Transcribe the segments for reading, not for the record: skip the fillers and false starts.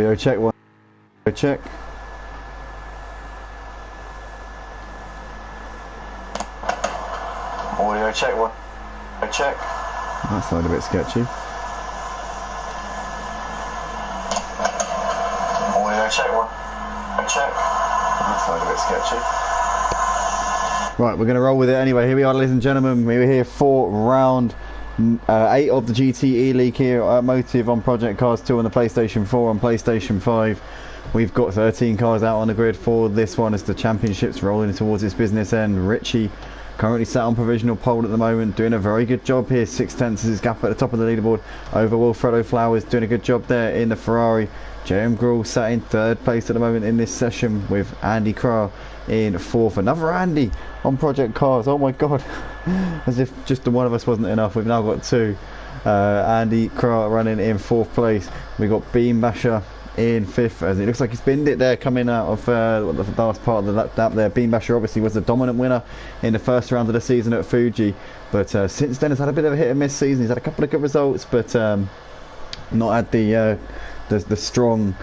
Audio check one. Check. Audio check one. Check. That sounded a bit sketchy. Audio check one. Check. That sounded a bit sketchy. Right, we're going to roll with it anyway. Here we are, ladies and gentlemen. We're here for round 8 of the GTE League here at Motive on Project Cars 2 on the PlayStation 4 on PlayStation 5. We've got 13 cars out on the grid for this one as the championships rolling towards its business end. Richie currently sat on provisional pole at the moment, doing a very good job here. 6/10 is his gap at the top of the leaderboard over Wilfredo Flowers, doing a good job there in the Ferrari. J.M. Gruhl sat in 3rd place at the moment in this session with Andy Krah in 4th. Another Andy on Project Cars. Oh my god, as if just the one of us wasn't enough. We've now got 2. Andy Krah running in 4th place. We got Beam Basher in 5th, as it looks like he's binned it there coming out of the last part of the lap there. Beam Basher obviously was the dominant winner in the first round of the season at Fuji, but since then has had a bit of a hit and miss season. He's had a couple of good results, but not had the strong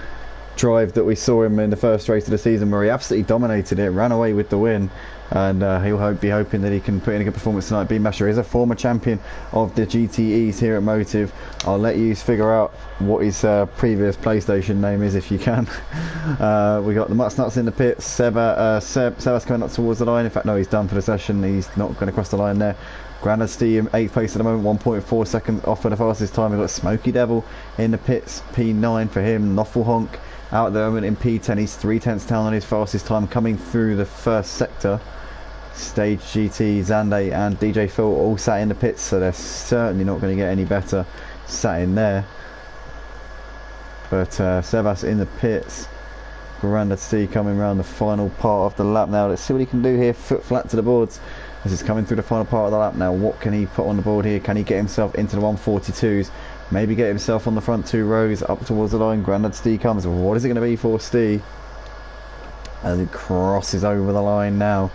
drive that we saw him in the first race of the season, where he absolutely dominated it, ran away with the win, and he'll be hoping that he can put in a good performance tonight. Beam Basher is a former champion of the GTEs here at Motive. I'll let you figure out what his previous PlayStation name is if you can. We got the Mutts Nuts in the pits. Sebas coming up towards the line. In fact, no, he's done for the session. He's not going to cross the line there. Grandad Steam 8th place at the moment, 1.4 seconds off for the fastest time. We've got Smokey Devil in the pits, P9 for him. Noffel Honk out at the moment in P10. He's 3/10 down on his fastest time coming through the first sector. Stage GT, Zande and DJ Phil all sat in the pits, so they're certainly not going to get any better sat in there. But Sebas in the pits. Grandad Steve coming around the final part of the lap now. Let's see what he can do here. Foot flat to the boards as he's coming through the final part of the lap now. What can he put on the board here? Can he get himself into the 142s? Maybe get himself on the front 2 rows up towards the line. Grandad Steve comes. What is it going to be for Steve as he crosses over the line now?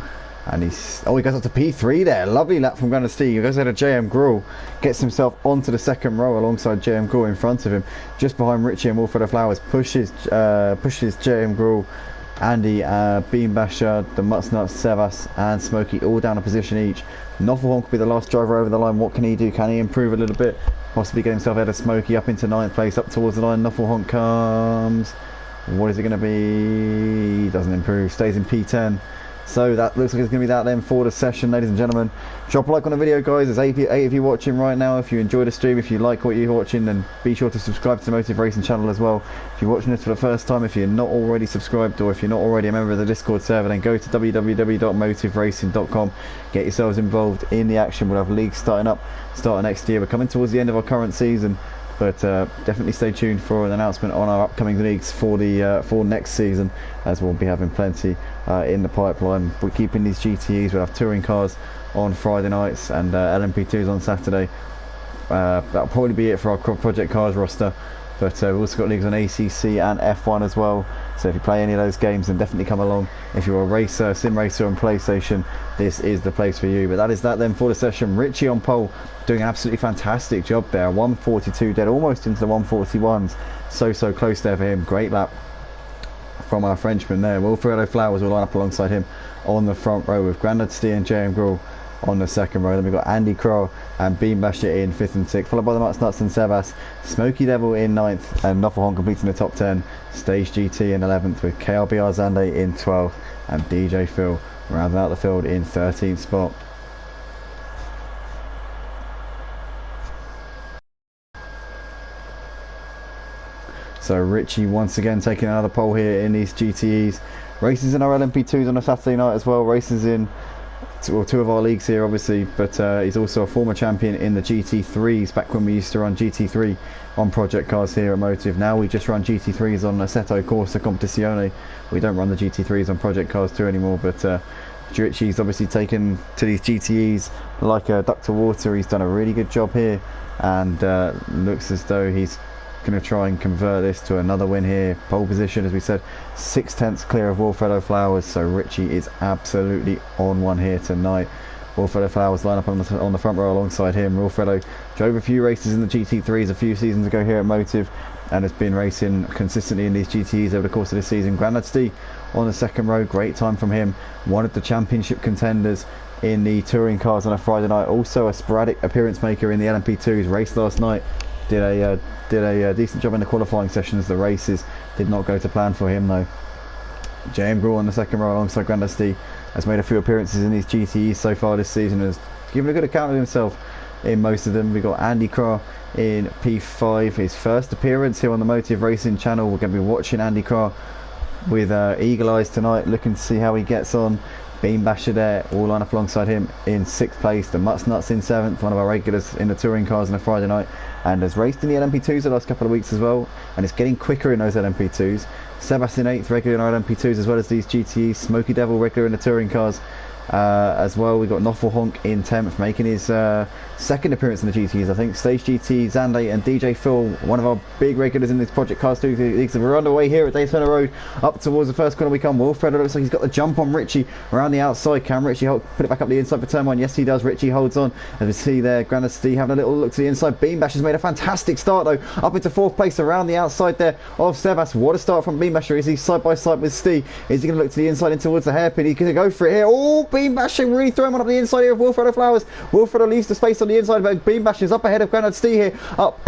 And he goes up to P3 there. Lovely lap from Grandad Steve. He goes ahead of J.M. Gruhl, gets himself onto the 2nd row alongside J.M. Gruhl in front of him, just behind Richie and Wilfredo Flowers. Pushes J.M. Gruhl, Andy, Beam Basher, the Mutts Nuts, Sebas and Smokey all down a position each. Noffel Honk will be the last driver over the line. What can he do? Can he improve a little bit? Possibly get himself ahead of Smokey up into 9th place, up towards the line. Noffel Honk comes. What is it going to be? He doesn't improve, stays in P10. So that looks like it's going to be that then for the session, ladies and gentlemen. Drop a like on the video, guys. There's 8 of you watching right now. If you enjoy the stream, if you like what you're watching, then be sure to subscribe to the Motive Racing channel as well. If you're watching this for the first time, if you're not already subscribed, or if you're not already a member of the Discord server, then go to www.motiveracing.com. Get yourselves involved in the action. We'll have leagues starting next year. We're coming towards the end of our current season, but definitely stay tuned for an announcement on our upcoming leagues for next season, as we'll be having plenty in the pipeline. We're keeping these GTEs. We'll have touring cars on Friday nights and LMP2s on Saturday. That'll probably be it for our Project Cars roster, but we've also got leagues on ACC and F1 as well. So if you play any of those games, then definitely come along. If you're a racer, sim racer on PlayStation, this is the place for you. But that is that then for the session. Richie on pole, doing an absolutely fantastic job there. 142 dead, almost into the 141s. So close there for him. Great lap from our Frenchman there. Wilfredo Flowers will line up alongside him on the front row with Grandad Stee and J.M. Gruhl on the 2nd row. Then we've got Andy Krah and Beam Basher in 5th and 6th, followed by the Mutts Nuts and Sebas. Smokey Devil in 9th and Noffel Honk completing the top 10. Stage GT in 11th with KRBR Zande in 12th and DJ Phil rounding out the field in 13th spot. So Richie once again taking another pole here in these GTEs. Races in our LMP2s on a Saturday night as well. Races in 2 of our leagues here obviously, but he's also a former champion in the GT3s back when we used to run GT3 on Project Cars here at Motive. Now we just run GT3s on Assetto Corsa Competizione. We don't run the GT3s on Project Cars 2 anymore, but Richie's obviously taken to these GTEs like a duck to water. He's done a really good job here, and looks as though he's going to try and convert this to another win here. Pole position, as we said, 6/10 clear of Wilfredo Flowers, so Richie is absolutely on one here tonight. Wilfredo Flowers line up on the front row alongside him. Wilfredo drove a few races in the GT3s a few seasons ago here at Motive, and has been racing consistently in these GTEs over the course of this season. Grandad Stee on the second row, great time from him. One of the championship contenders in the touring cars on a Friday night, also a sporadic appearance maker in the LMP2s. Race last night, did a decent job in the qualifying sessions. The races did not go to plan for him though. JM Gruhl on the second row alongside Grandad Stee has made a few appearances in these GTEs so far this season, has given a good account of himself in most of them. We've got Andy Carr in P5, his first appearance here on the Motive Racing channel. We're going to be watching Andy Carr with eagle eyes tonight, looking to see how he gets on. Beam Basher there, all line up alongside him in 6th place. The Mutts Nuts in 7th, one of our regulars in the touring cars on a Friday night, and has raced in the LMP2s the last couple of weeks as well, and it's getting quicker in those LMP2s. Sebastian 8th, regular in our LMP2s as well as these GTEs. Smoky Devil, regular in the touring cars as well. We've got Noffel Honk in 10th, making his second appearance in the GTEs, I think. Stage GT, Zande and DJ Phil, one of our big regulars in this Project Cars 2 leagues. We're underway here at Daytona Road. Up towards the first corner we come. Wilfredo looks like he's got the jump on Richie around the outside. Can Richie put it back up the inside for turn 1? Yes, he does. Richie holds on. As we see there, Grandad Stee having a little look to the inside. Beam Bash has made a fantastic start though, up into 4th place around the outside there of Sebas. What a start from Beam Basher. Is he side by side with Stee? Is he going to look to the inside and towards the hairpin? He's going to go for it here. Oh, Beam Basher really throwing one up the inside here of Wilfredo Flowers. Wilfredo leaves the space on the inside, but Beam Basher is up ahead of Grandad Stee here, up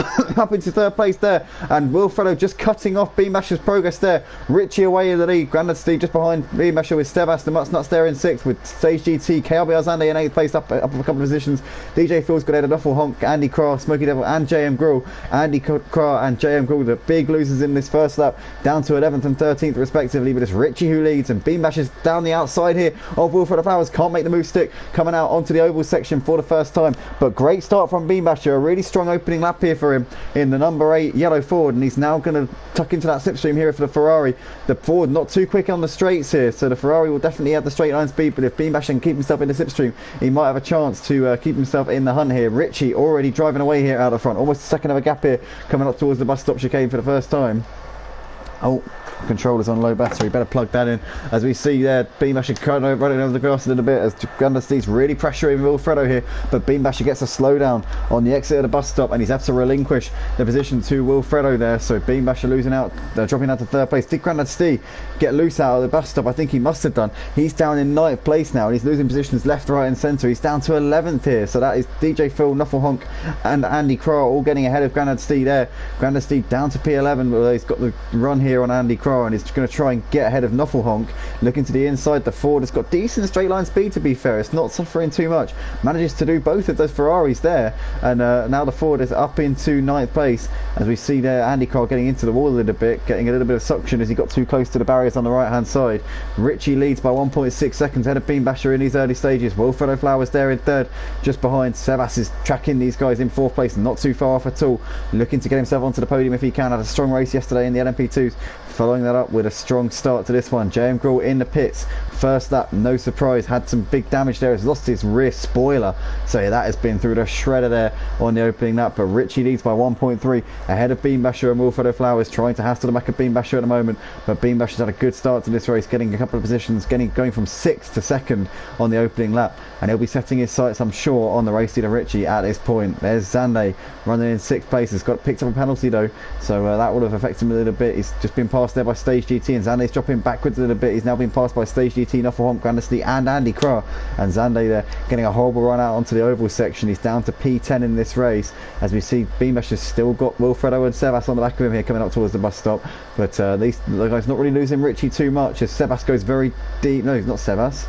into 3rd place there, and Wilfredo just cutting off Beam Basher's progress there. Richie away in the lead. Grandad Stee just behind Beam Basher with Sebas. The Mutts Nuts there in 6th with Stage GT. KRB Zande in 8th place, up a couple of positions. DJ Phil's got ahead of Nuffle Honk, Andy Carr, Smoky Devil and JM Gruhl. Andy Carr and JM Gruhl, the big losers in this first lap, down to 11th and 13th respectively, but it's Richie who leads, and Beam Basher's down the outside here of Wilfredo Flowers. Can't make the move stick, coming out onto the oval section for the first time, but great start from Beam Basher. A really strong opening lap here for him in the number 8 yellow Ford, and he's now going to tuck into that slipstream here for the Ferrari. The Ford not too quick on the straights here, so the Ferrari will definitely have the straight line speed, but if Beam Basher can keep himself in the slipstream, he might have a chance to keep himself in the hunt here. Richie already driving away here out the front, almost a second of a gap here, coming up towards the bus stop chicane for the first time. Oh, controller's on low battery, better plug that in. As we see there, Beam Basher running over the grass a little bit as Grandad Stee's really pressuring Wilfredo here, but Beam Basher gets a slowdown on the exit of the bus stop, and he's had to relinquish the position to Wilfredo there, so Beam Basher losing out, dropping out to 3rd place. Did Grandad Stee get loose out of the bus stop? I think he must have done. He's down in 9th place now, and he's losing positions left, right and centre. He's down to 11th here, so that is DJ Phil, Nuffle Honk and Andy Carr all getting ahead of Grandad Stee there. Grandad Stee down to P11, but he's got the run here on Andy Carr, and he's going to try and get ahead of Nuffle Honk. Looking to the inside, the Ford has got decent straight line speed, to be fair. It's not suffering too much. Manages to do both of those Ferraris there, and now the Ford is up into 9th place, as we see there Andy Carr getting into the wall a little bit, getting a little bit of suction as he got too close to the barriers on the right hand side. Richie leads by 1.6 seconds ahead of Beam Basher in these early stages. Wilfredo Flowers there in 3rd, just behind. Sebas is tracking these guys in 4th place, not too far off at all, looking to get himself onto the podium if he can. Had a strong race yesterday in the LMP2s, following that up with a strong start to this one. JM Gruhl in the pits, first lap, no surprise, had some big damage there, has lost his rear spoiler, so yeah, that has been through the shredder there on the opening lap. But Richie leads by 1.3 ahead of Beam Basher and Wilfredo Flowers, trying to hassle the back of Beam Basher at the moment, but Beam Basher's had a good start to this race, getting a couple of positions, going from 6th to 2nd on the opening lap, and he'll be setting his sights, I'm sure, on the race leader Richie at this point. There's Zande running in 6th place, has got picked up a penalty though, so that would have affected him a little bit. He's just been passed there by Stage GT, and Zande's dropping backwards a little bit. He's now been passed by Stage GT, Nuffle Honk, Grandad Stee and Andy Carr, and Zande there getting a horrible run out onto the oval section. He's down to P10 in this race, as we see Beam Basher's still got Wilfredo and Sebas on the back of him here coming up towards the bus stop, but the guy's not really losing Richie too much as Sebas goes very deep. No, he's not Sebas.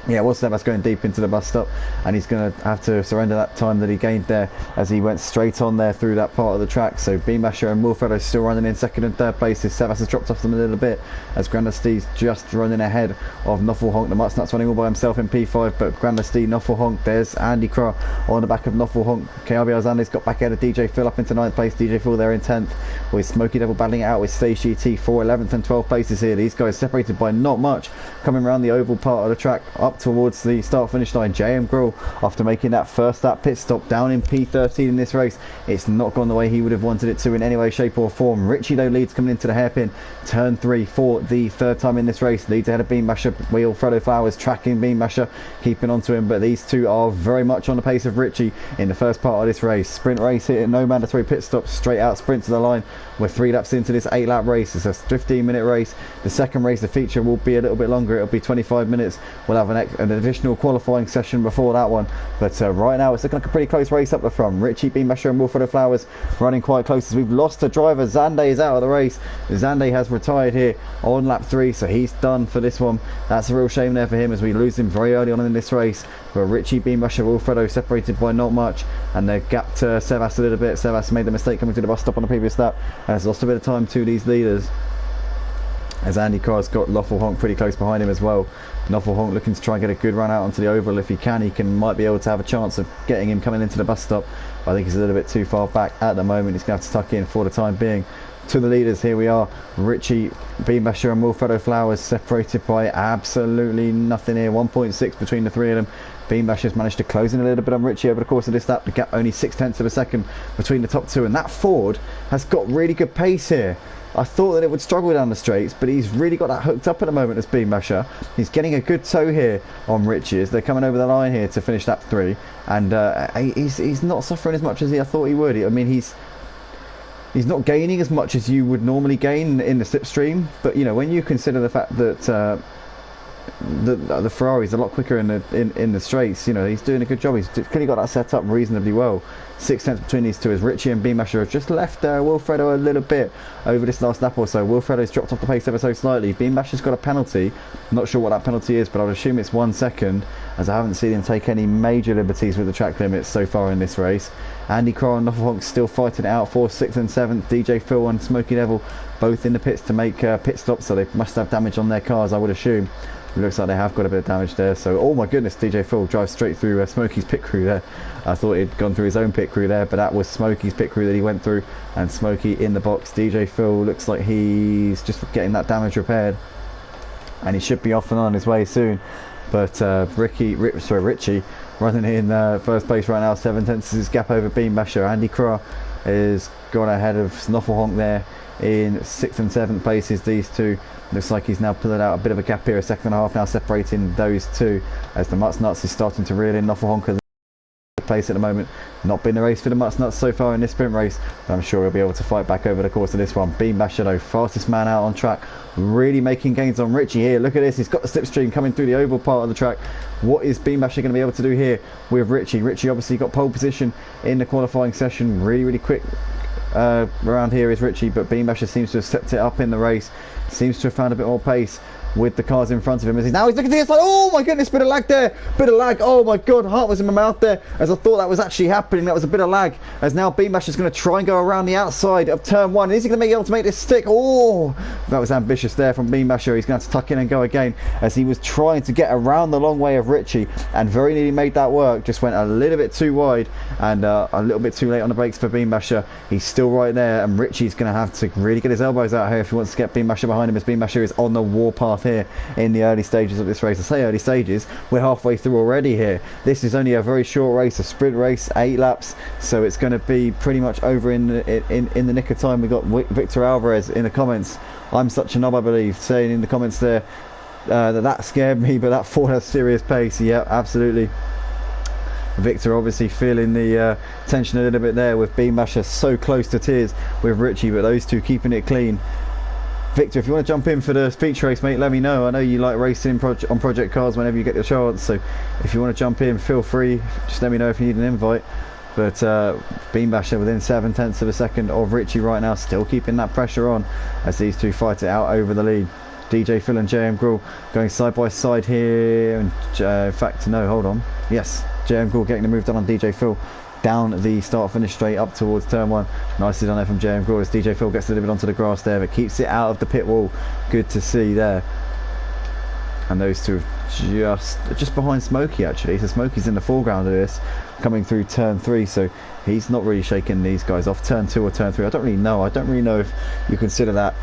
Yeah, it was Sebas going deep into the bus stop, and he's going to have to surrender that time that he gained there as he went straight on there through that part of the track. So Beam Basher and Wilfredo still running in 2nd and 3rd places. Sebas has dropped off them a little bit as Grandad Stee's just running ahead of Nuffle Honk. The Mutts Nuts running all by himself in P5, but Grandad Stee, Nuffle Honk, there's Andy Carr on the back of Nuffle Honk. KRB Zande's got back ahead of DJ Phil up into 9th place. DJ Phil there in 10th, with Smoky Devil battling it out with Stage GT for 11th and 12th places here. These guys separated by not much, coming around the oval part of the track, up up towards the start-finish line. JM Grill, after making that first lap pit stop down in P13 in this race, it's not gone the way he would have wanted it to in any way, shape or form. Richie though leads coming into the hairpin, turn 3 for the third time in this race, leads ahead of Beam Basher. Wilfredo Flowers tracking Beam Basher, keeping on to him, but these two are very much on the pace of Richie in the first part of this race. Sprint race here, no mandatory pit stops, straight out sprint to the line. We're 3 laps into this 8-lap race. It's a 15-minute race. The second race, the feature, will be a little bit longer. It'll be 25 minutes. We'll have an additional qualifying session before that one, but right now it's looking like a pretty close race up the front. Richie, Beam Basher and Wilfredo Flowers running quite close as we've lost a driver. Zande is out of the race. Zande has retired here on lap 3, so he's done for this one. That's a real shame there for him as we lose him very early on in this race. But Richie, Beam Basher, Wilfredo separated by not much, and they're gapped Sevas a little bit. Sevas made the mistake coming to the bus stop on the previous lap and has lost a bit of time to these leaders, as Andy Carr's got Loffel Honk pretty close behind him as well. Loffel Honk looking to try and get a good run out onto the oval. If he might be able to have a chance of getting him coming into the bus stop. But I think he's a little bit too far back at the moment. He's going to have to tuck in for the time being. To the leaders, here we are. Richie, Beam Basher and Wilfredo Flowers separated by absolutely nothing here. 1.6 between the three of them. Beam Basher's managed to close in a little bit on Richie over the course of this lap. The gap only 0.6 of a second between the top two, and that Ford has got really good pace here. I thought that it would struggle down the straights, but he's really got that hooked up at the moment as Beam Basher. He's getting a good toe here on Richie as they're coming over the line here to finish lap 3, and he's not suffering as much as I thought he would. I mean, he's not gaining as much as you would normally gain in the slipstream, but you know, when you consider the fact that the Ferrari's a lot quicker in the straights, you know, he's doing a good job. He's clearly got that set up reasonably well. 0.6 between these two as Richie and Beam Basher have just left Wilfredo a little bit over this last lap or so. Wilfredo's dropped off the pace ever so slightly. Beam Basher's got a penalty. I'm not sure what that penalty is, but I'd assume it's 1 second, as I haven't seen him take any major liberties with the track limits so far in this race. Andy Crow and Loffel Honk still fighting it out for 6th and 7th. DJ Phil and Smokey Devil both in the pits to make pit stops, so they must have damage on their cars, I would assume. It looks like they have got a bit of damage there. So, oh my goodness, DJ Phil drives straight through Smokey's pit crew there. I thought he'd gone through his own pit crew there, but that was Smokey's pit crew that he went through, and Smokey in the box. DJ Phil looks like he's just getting that damage repaired, and he should be off and on his way soon. But Richie running in first place right now, 7/10 is his gap over Beam Basher. Andy Crow is gone ahead of Snuffle Honk there in 6th and 7th places. These two, looks like he's now pulling out a bit of a gap here, 1.5 now separating those two, as the Mutts Nuts is starting to reel in. Snuffle Honk at the place at the moment. Not been the race for the Mutts Nuts so far in this sprint race, but I'm sure he'll be able to fight back over the course of this one. Beam Basher though, fastest man out on track, really making gains on Richie here. Look at this, he's got the slipstream coming through the oval part of the track. What is Beam Basher going to be able to do here with Richie? Richie obviously got pole position in the qualifying session, really quick around here is Richie, but Beam Basher seems to have stepped it up in the race, seems to have found a bit more pace with the cars in front of him as he's looking to the side. Oh my goodness, bit of lag there, oh my god, heart was in my mouth there as I thought that was actually happening. That was a bit of lag, as now Beam Basher's going to try and go around the outside of turn 1. Is he going to be able to make this stick? Oh, that was ambitious there from Beam Basher. He's going to have to tuck in and go again, as he was trying to get around the long way of Richie and very nearly made that work. Just went a little bit too wide and a little bit too late on the brakes for Beam Basher. He's still right there, and Richie's going to have to really get his elbows out here if he wants to get Beam Basher behind him, as Beam Basher is on the warpath here in the early stages of this race. I say early stages, we're halfway through already here. This is only a very short race, a sprint race, 8 laps, so it's going to be pretty much over in the nick of time. We got Victor Alvarez in the comments. I'm such a knob, I believe, saying in the comments there that scared me, but that Ford has serious pace. Yeah, absolutely. Victor obviously feeling the tension a little bit there with Beam Basher so close to tears with Richie, but those two keeping it clean. Victor, if you want to jump in for the feature race, mate, let me know. I know you like racing on project cars whenever you get the chance, so if you want to jump in, feel free. Just let me know if you need an invite. But Beam Basher within 0.7 of a second of Richie right now, still keeping that pressure on as these two fight it out over the lead. DJ Phil and JM Gruhl going side by side here. And, in fact, no, hold on. Yes, JM Gruhl getting the move done on DJ Phil down the start finish straight up towards turn 1. Nicely done there from JM Gruhl as DJ Phil gets a little bit onto the grass there, but keeps it out of the pit wall. Good to see there. and those two are just behind Smokey actually. So Smokey's in the foreground of this, coming through turn 3, so he's not really shaking these guys off. Turn 2 or turn 3, I don't really know. I don't really know if you consider that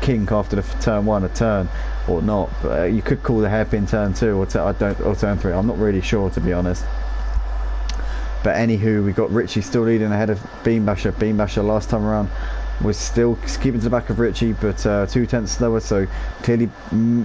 kink after the turn 1 a turn or not, but you could call the hairpin turn 2 or turn 3. I'm not really sure, to be honest. But anywho, we got Richie still leading ahead of Beam Basher. Beam Basher last time around was still keeping to the back of Richie, but 2/10 slower, so clearly,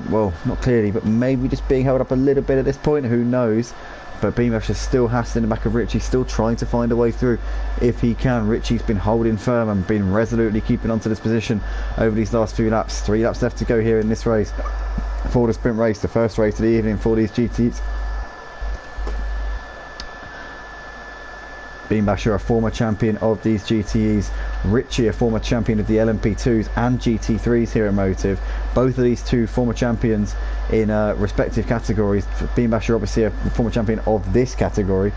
well, not clearly, but maybe just being held up a little bit at this point, who knows. But Beam Basher still hassling in the back of Richie, still trying to find a way through if he can. Richie's been holding firm and been resolutely keeping onto this position over these last few laps. 3 laps left to go here in this race for the sprint race, the first race of the evening for these GTs. Beam Basher, a former champion of these GTEs. Richie, a former champion of the LMP2s and GT3s here at Motive. Both of these two former champions in respective categories. Beam Basher obviously a former champion of this category,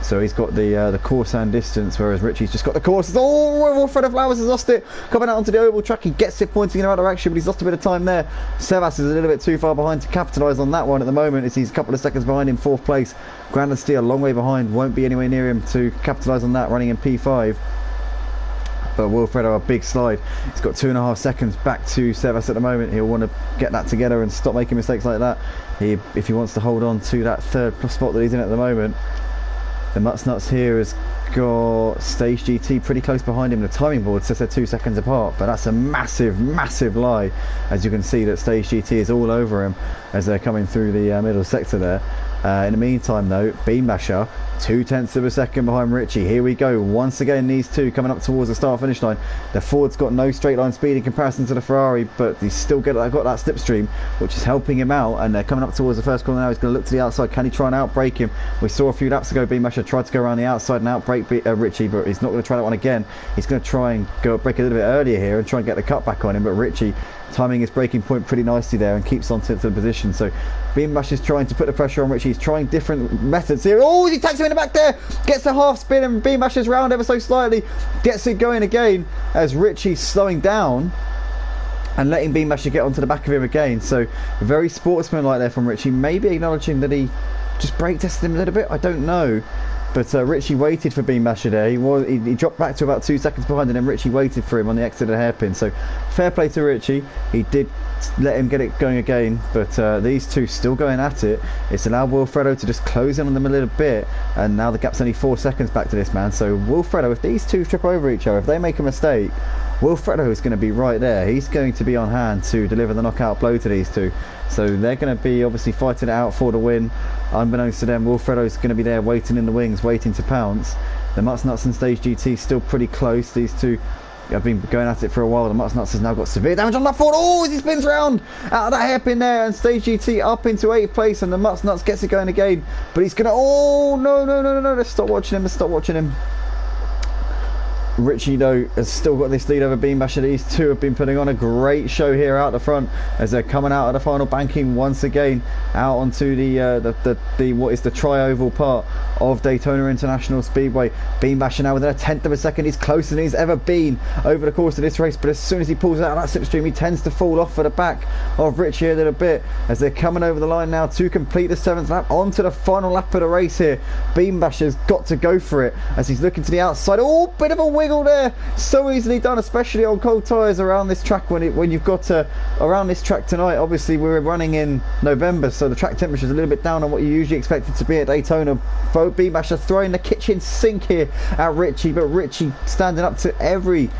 so he's got the course and distance, whereas Richie's just got the course. Oh, Alfredo Flowers has lost it. Coming out onto the oval track, he gets it pointing in the right direction, but he's lost a bit of time there. Sebas is a little bit too far behind to capitalise on that one at the moment, as he's a couple of seconds behind in 4th place. Grandin Steele a long way behind, won't be anywhere near him to capitalise on that, running in P5. But Wilfredo, a big slide. He's got 2.5 seconds back to Sebas at the moment. He'll want to get that together and stop making mistakes like that if he wants to hold on to that 3rd spot that he's in at the moment. The Nuts here has got Stage GT pretty close behind him. The timing board says they're 2 seconds apart, but that's a massive lie. As you can see, that Stage GT is all over him as they're coming through the middle sector there. In the meantime though, Beam Basher 0.2 of a second behind Richie. Here we go, once again these two coming up towards the start finish line. The Ford's got no straight line speed in comparison to the Ferrari, but he's still got that slipstream, which is helping him out, and they're coming up towards the first corner now. He's going to look to the outside. Can he try and outbrake him? We saw a few laps ago Beam Basher tried to go around the outside and outbrake Richie, but he's not going to try that one again. He's going to try and go break a little bit earlier here and try and get the cut back on him, but Richie timing his braking point pretty nicely there and keeps on to the position. So Beam Basher is trying to put the pressure on Richie. He's trying different methods here. Oh, he takes him in the back there, gets a half spin, and Beam Basher's round ever so slightly, gets it going again as Richie's slowing down and letting Beam Basher get onto the back of him again. So very sportsmanlike there from Richie, maybe acknowledging that he just brake tested him a little bit, I don't know. But Richie waited for Beam Basher there. He dropped back to about 2 seconds behind, and then Richie waited for him on the exit of the hairpin. So fair play to Richie. He did let him get it going again, but these two still going at it. It's allowed Wilfredo to just close in on them a little bit, and now the gap's only 4 seconds back to this man. So Wilfredo, if these two trip over each other, if they make a mistake, Wilfredo is going to be right there. He's going to be on hand to deliver the knockout blow to these two. So they're going to be obviously fighting it out for the win. Unbeknownst to them, Wilfredo's going to be there waiting in the wings, waiting to pounce. The Nuts and Stage GT still pretty close. These two have been going at it for a while. The Nuts has now got severe damage on that Ford. Oh, as he spins round out of that hairpin there, and Stage GT up into 8th place, and the Nuts gets it going again. But he's going to... Oh, no. Let's stop watching him. Richie though has still got this lead over Beam Basher. These two have been putting on a great show here out the front as they're coming out of the final banking once again out onto the what is the tri-oval part of Daytona International Speedway. Beam Basher now within 1/10 of a second. He's closer than he's ever been over the course of this race, but as soon as he pulls out of that slipstream, he tends to fall off for the back of Richie a little bit as they're coming over the line now to complete the 7th lap onto the final lap of the race here. Beam Basher's got to go for it as he's looking to the outside. Oh, bit of a wiggle there, so easily done, especially on cold tyres around this track when you've got around this track tonight. Obviously we're running in November, so the track temperature is a little bit down on what you usually expect it to be at Daytona. Beam Basher throwing the kitchen sink here at Richie, but Richie standing up to every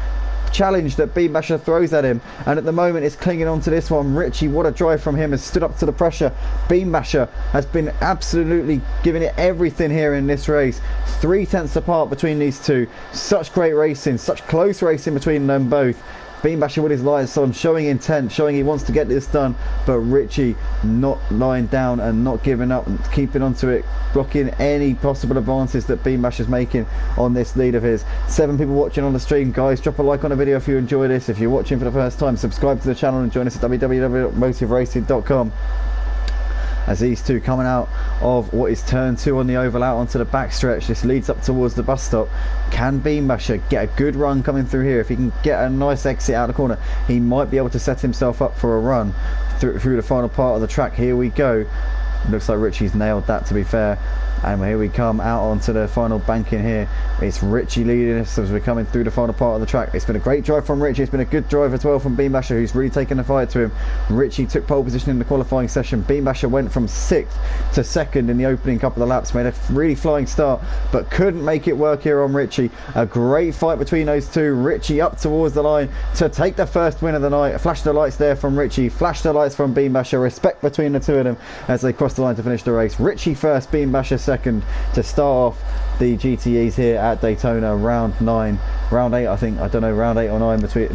challenge that Beam Basher throws at him, and at the moment it's clinging on to this one. Richie, what a drive from him, has stood up to the pressure. Beam Basher has been absolutely giving it everything here in this race. 3/10 apart between these two. Such great racing, such close racing between them both. Beam Basher with his lights on, showing intent, showing he wants to get this done, but Richie not lying down and not giving up and keeping onto it, blocking any possible advances that Beam Basher's making on this lead of his. 7 people watching on the stream. Guys, drop a like on the video if you enjoy this. If you're watching for the first time, subscribe to the channel and join us at www.motiveracing.com. As these two coming out of what is turn 2 on the oval out onto the backstretch. This leads up towards the bus stop. Can Beam Basher get a good run coming through here? If he can get a nice exit out of the corner, he might be able to set himself up for a run through the final part of the track. Here we go. Looks like Richie's nailed that, to be fair. And here we come out onto the final banking here. It's Richie leading us as we're coming through the final part of the track. It's been a great drive from Richie. It's been a good drive as well from Beambasher, who's really taken the fight to him. Richie took pole position in the qualifying session. Beambasher went from 6th to 2nd in the opening couple of laps. Made a really flying start, but couldn't make it work here on Richie. A great fight between those two. Richie up towards the line to take the first win of the night. Flash the lights there from Richie. Flash the lights from Beambasher. Respect between the two of them as they cross the line to finish the race. Richie first, Beambasher second to start off the GTEs here at Daytona. Round 8 I think, I don't know, round 8 or 9 between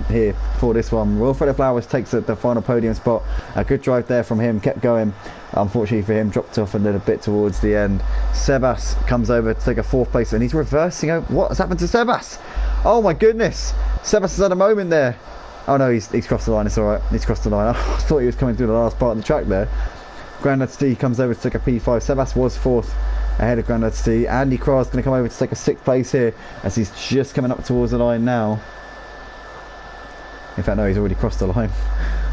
here for this one. Wilfredo Flowers takes the final podium spot. A good drive there from him, kept going. Unfortunately for him, dropped off a little bit towards the end. Sebas comes over to take a 4th place and he's reversing out. What has happened to Sebas? Oh my goodness, Sebas has had a moment there. Oh no, he's crossed the line. It's alright, he's crossed the line. I thought he was coming through the last part of the track there. Grandad Steve comes over to take a P5. Sebas was 4th ahead of Grandad Steve. Andy Krar's going to come over to take a 6th place here as he's just coming up towards the line now. In fact, no, he's already crossed the line.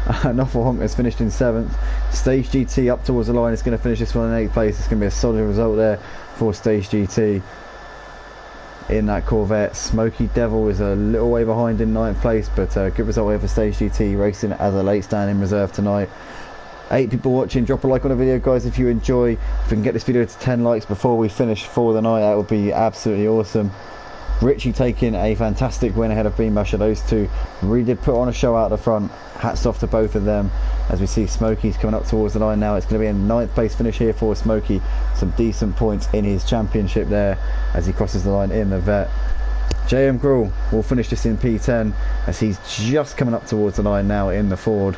Noffel Honk has finished in 7th. Stage GT up towards the line. It's going to finish this one in 8th place. It's going to be a solid result there for Stage GT in that Corvette. Smoky Devil is a little way behind in 9th place, but good result here for Stage GT, racing as a late standing reserve tonight. 8 people watching. Drop a like on the video, guys, if you enjoy. If we can get this video to 10 likes before we finish for the night, that would be absolutely awesome. Richie taking a fantastic win ahead of Beambasher. Those two really did put on a show out the front. Hats off to both of them. As we see Smokey's coming up towards the line now. It's going to be a 9th place finish here for Smokey. Some decent points in his championship there as he crosses the line in the Vet. JM Gruhl will finish this in P10 as he's just coming up towards the line now in the Ford.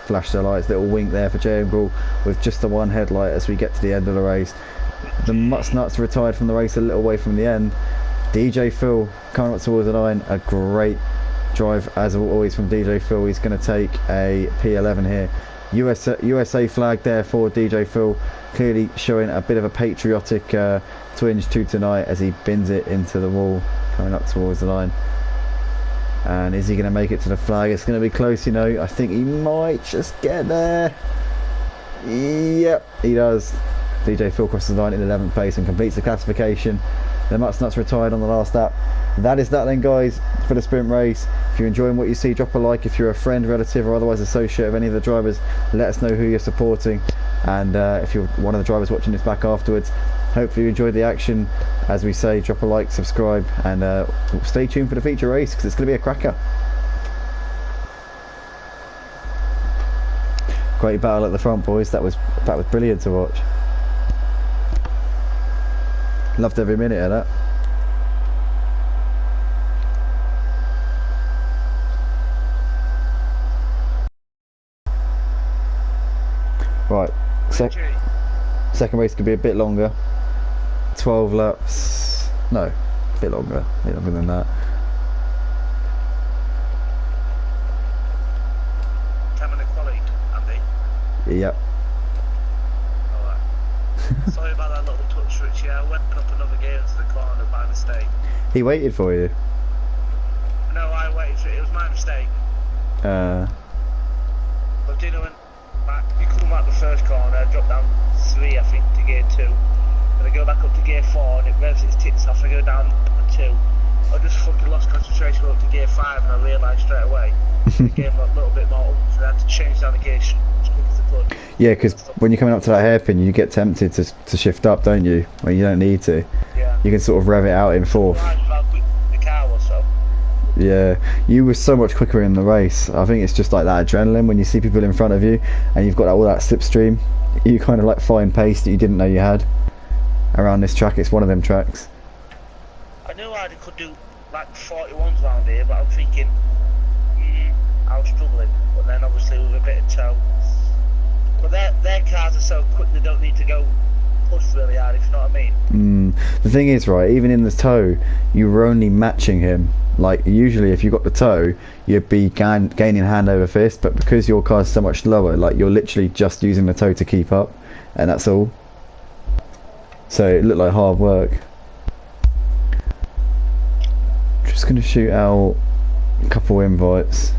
Flash the lights, little wink there for JM Gruhl with just the one headlight as we get to the end of the race. The Mutsnuts retired from the race a little way from the end. DJ Phil coming up towards the line. A great drive as always from DJ Phil. He's going to take a P11 here. USA flag there for DJ Phil, clearly showing a bit of a patriotic twinge to tonight as he bins it into the wall coming up towards the line. And is he going to make it to the flag? It's going to be close, you know. I think he might just get there. Yep, he does. DJ Phil crosses the line in 11th place and completes the classification. The Mutsnuts retired on the last lap. That is that then, guys, for the sprint race. If you're enjoying what you see, drop a like. If you're a friend, relative or otherwise associate of any of the drivers, let us know who you're supporting. And if you're one of the drivers watching this back afterwards, hopefully you enjoyed the action. As we say, drop a like, subscribe, and stay tuned for the feature race because it's going to be a cracker. Great battle at the front, boys. That was brilliant to watch. Loved every minute of that. Right, second race could be a bit longer. 12 laps. No, a bit longer than that. Time on the quality, Andy? Yep. Alright. Sorry about that little touch, Richie. I went up another gear into the corner by mistake. He waited for you? No, I waited for it. It was my mistake. But do you know when you come out the first corner, I drop down 3, I think, to gear 2. And I go back up to gear 4 and it revs its tits off. I go down to 2. I just fucking lost concentration, up to gear 5 and I realised straight away. The game got a little bit more up, so I had to change down the gear as quick as I could. Yeah, because when you're coming up to that hairpin, you get tempted to shift up, don't you? When you don't need to. Yeah. You can sort of rev it out in 4th. How quick the car was, so. Yeah, you were so much quicker in the race. I think it's just like that adrenaline when you see people in front of you and you've got all that slipstream. You kind of like find pace that you didn't know you had around this track. It's one of them tracks. I knew I could do like 41s around here, but I'm thinking I was struggling. But then obviously with a bit of toe. But their cars are so quick they don't need to go push really hard, if you know what I mean. The thing is, right, even in the toe, you were only matching him. Like usually if you got the toe, you'd be gaining hand over fist, but because your car's so much slower, like you're literally just using the toe to keep up, and that's all. So it looked like hard work. Just going to shoot out a couple invites.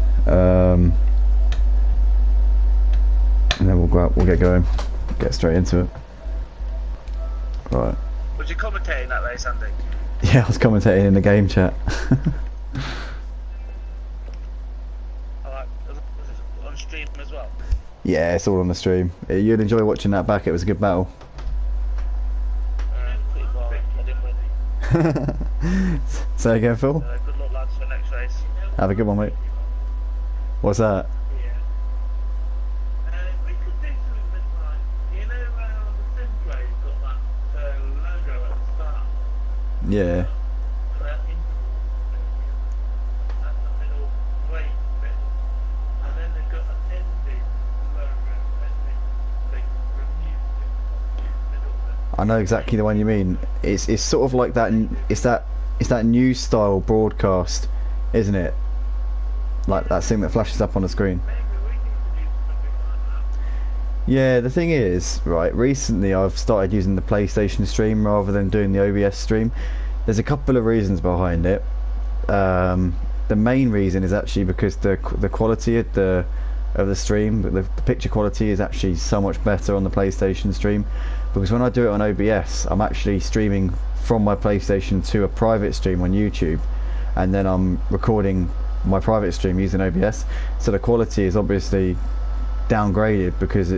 and then we'll get going, get straight into it. Right. Was you commentating that race, Andy? Yeah, I was commentating in the game chat. Alright, was it on stream as well? Yeah, it's all on the stream. You'd enjoy watching that back. It was a good battle. Pretty boring. I didn't win. Say again, Phil. Good luck, lads, for the next race. Have a good one, mate. What's that? We could do something like, you know, the Simplay got that logo at the start. Yeah. That the middle weight bit, and then they've got an ending logo, ending thing from music in the middle bit. I know exactly the one you mean. It's sort of like that. It's that news style broadcast, isn't it? Like that thing that flashes up on the screen. Maybe we need to do something like that. Yeah, the thing is, right, recently I've started using the PlayStation stream rather than doing the OBS stream. There's a couple of reasons behind it. The main reason is actually because the quality of the stream, the picture quality is actually so much better on the PlayStation stream, because when I do it on OBS, I'm actually streaming from my PlayStation to a private stream on YouTube, and then I'm recording my private stream using OBS, so the quality is obviously downgraded because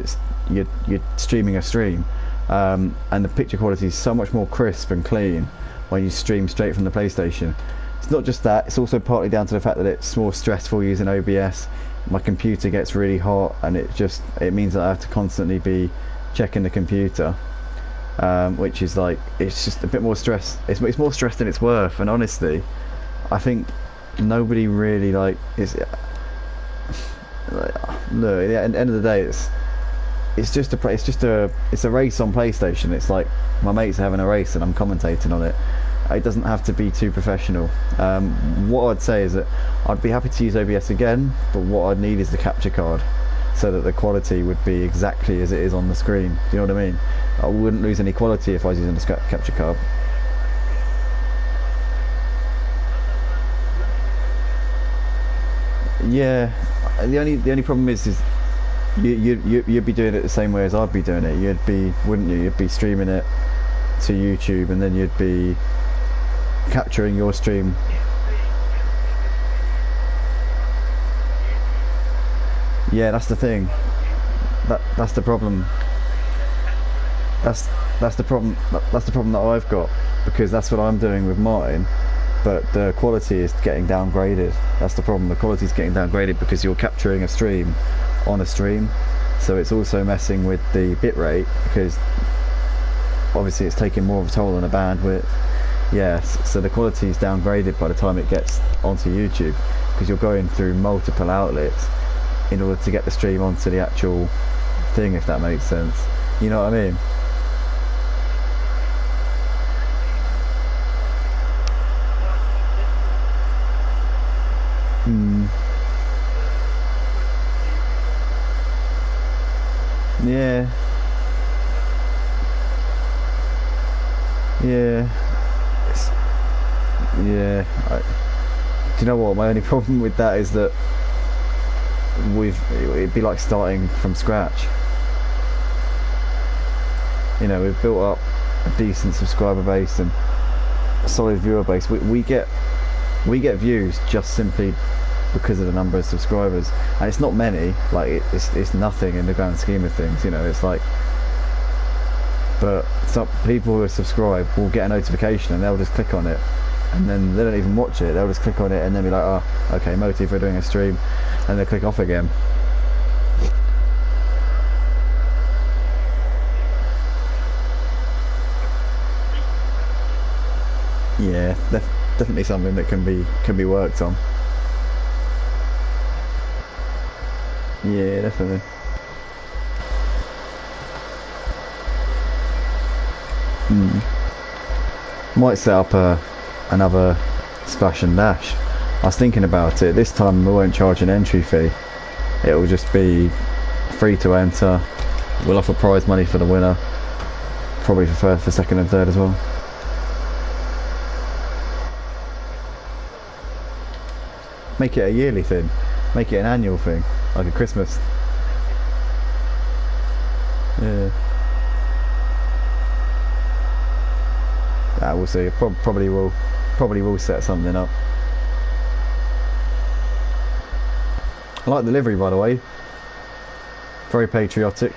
you're streaming a stream, and the picture quality is so much more crisp and clean when you stream straight from the PlayStation. It's not just that, it's also partly down to the fact that it's more stressful using OBS. My computer gets really hot, and it means that I have to constantly be checking the computer, which is like, it's just a bit more stress. It's more stress than it's worth, and honestly I think nobody really look, at the end of the day, it's a race on PlayStation. It's like my mates are having a race and I'm commentating on it. It doesn't have to be too professional. What I'd say is that I'd be happy to use OBS again, but what I'd need is the capture card, so that the quality would be exactly as it is on the screen. Do you know what I mean? I wouldn't lose any quality if I was using the capture card. Yeah, the only problem is you'd be doing it the same way as I'd be doing it. Wouldn't you? You'd be streaming it to YouTube, and then you'd be capturing your stream. Yeah, that's the thing. That's the problem. That's the problem. That's the problem that I've got, because that's what I'm doing with mine. But the quality is getting downgraded. That's the problem. The quality is getting downgraded because you're capturing a stream on a stream, so it's also messing with the bitrate, because obviously it's taking more of a toll on the bandwidth. Yes, so the quality is downgraded by the time it gets onto YouTube, because you're going through multiple outlets in order to get the stream onto the actual thing, if that makes sense. You know what I mean? Yeah. Yeah. Yeah. Do you know what? My only problem with that is that it'd be like starting from scratch. You know, we've built up a decent subscriber base and a solid viewer base. We get views just simply because of the number of subscribers, and it's not many. Like it's nothing in the grand scheme of things. You know, it's like, but some people who are subscribed will get a notification and they'll just click on it, and then they don't even watch it. They'll just click on it and then be like, oh, okay, Motive are doing a stream, and they'll click off again. Yeah, definitely something that can be worked on. Yeah, definitely. Might set up another splash and dash. I was thinking about it. This time we won't charge an entry fee. It will just be free to enter. We'll offer prize money for the winner, probably for second and third as well. Make it a yearly thing. Make it an annual thing, like a Christmas. We'll see. Probably will set something up. I like the livery, by the way. Very patriotic.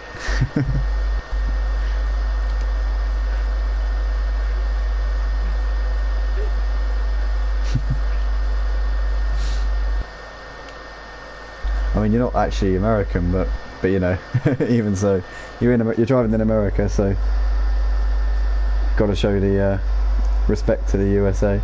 I mean, you're not actually American, but you know, even so, you're driving in America, so got to show the respect to the USA.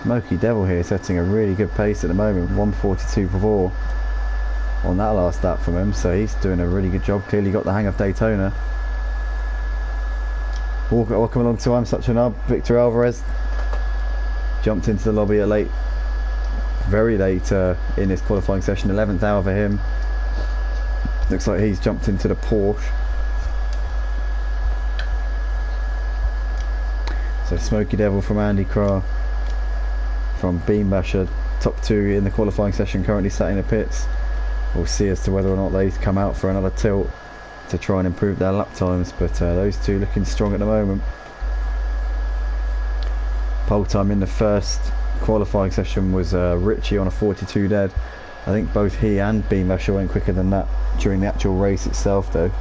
Smoky Devil here setting a really good pace at the moment, 1:42.4 on that last lap from him, so he's doing a really good job. Clearly got the hang of Daytona. Welcome along to I'm Such a Nub. Victor Alvarez jumped into the lobby at very late in this qualifying session, 11th hour for him. Looks like he's jumped into the Porsche. So Smoky Devil from Andy Krah from Beam Basher, top 2 in the qualifying session, currently sat in the pits. We'll see as to whether or not they come out for another tilt to try and improve their lap times, but those two looking strong at the moment. Pole time in the first qualifying session was Richie on a 42 dead. I think both he and Beam Basher went quicker than that during the actual race itself though.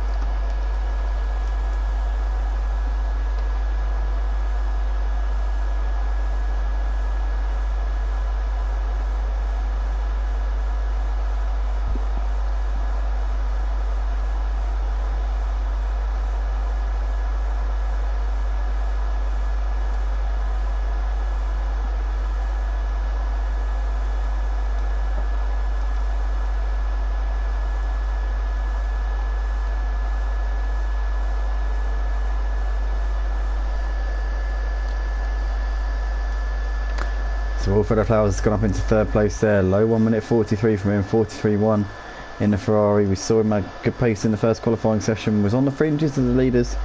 So Wilfredo Flowers has gone up into 3rd place there, low 1:43 from him, 43.1 in the Ferrari. We saw him at good pace in the first qualifying session, was on the fringes of the leaders.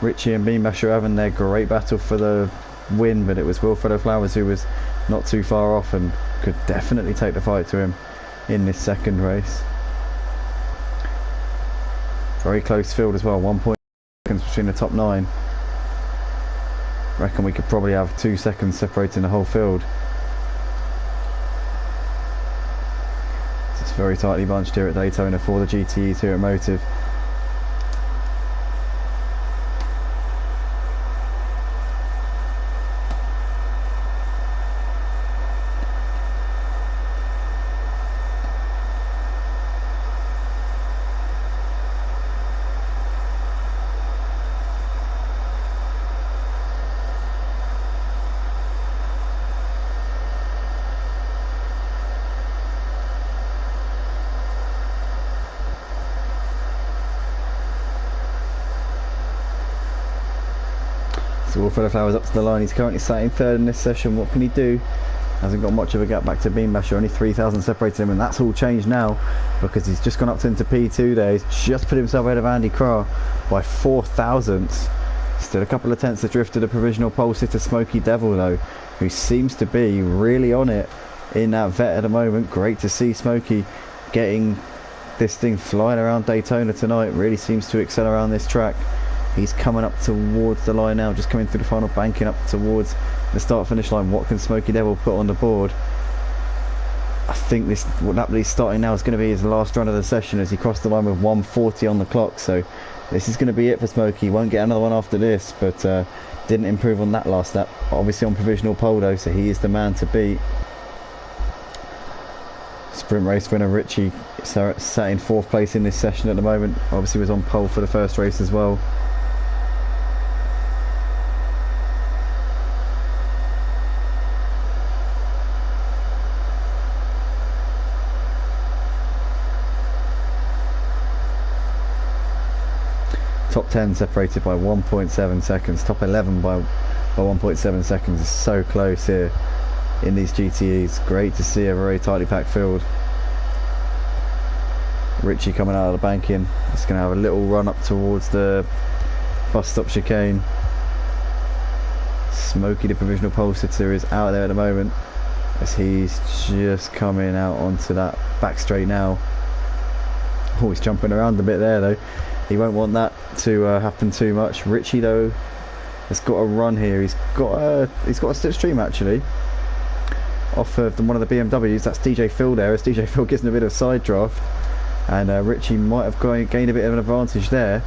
Richie and Beam Basher having their great battle for the win, but it was Wilfredo Flowers who was not too far off and could definitely take the fight to him in this second race. Very close field as well, 1 point between the top 9. Reckon we could probably have 2 seconds separating the whole field. It's very tightly bunched here at Daytona for the GTEs here at Motive. So Wilfredo Flowers up to the line. He's currently sat in 3rd in this session. What can he do? Hasn't got much of a gap back to Beam Basher, only 3,000 separated him, and that's all changed now because he's just gone up into P2 there. He's just put himself ahead of Andy Krah by 4 thousandths. Still a couple of tenths adrift to the provisional pole sitter Smoky Devil though, who seems to be really on it in that vet at the moment. Great to see Smoky getting this thing flying around Daytona tonight. Really seems to excel around this track. He's coming up towards the line now, just coming through the final, banking up towards the start finish line. What can Smoky Devil put on the board? I think what he's starting now is going to be his last run of the session, as he crossed the line with 1:40 on the clock. So this is going to be it for Smoky. Won't get another one after this, but didn't improve on that last lap. Obviously on provisional pole though, so he is the man to beat. Sprint race winner Richie sat in 4th place in this session at the moment. Obviously was on pole for the first race as well. Top 10 separated by 1.7 seconds. Top 11 by 1.7 seconds. It's so close here in these GTEs. Great to see a very tightly packed field. Richie coming out of the banking. He's going to have a little run up towards the bus stop chicane. Smokey, the provisional pole sitter, is out there at the moment as he's just coming out onto that back straight now. Oh, he's jumping around a bit there though. He won't want that to happen too much. Richie though has got a run here. He's got a slipstream actually off of one of the BMWs. That's DJ Phil there, as DJ Phil gives him a bit of side draft, and Richie might have gained a bit of an advantage there.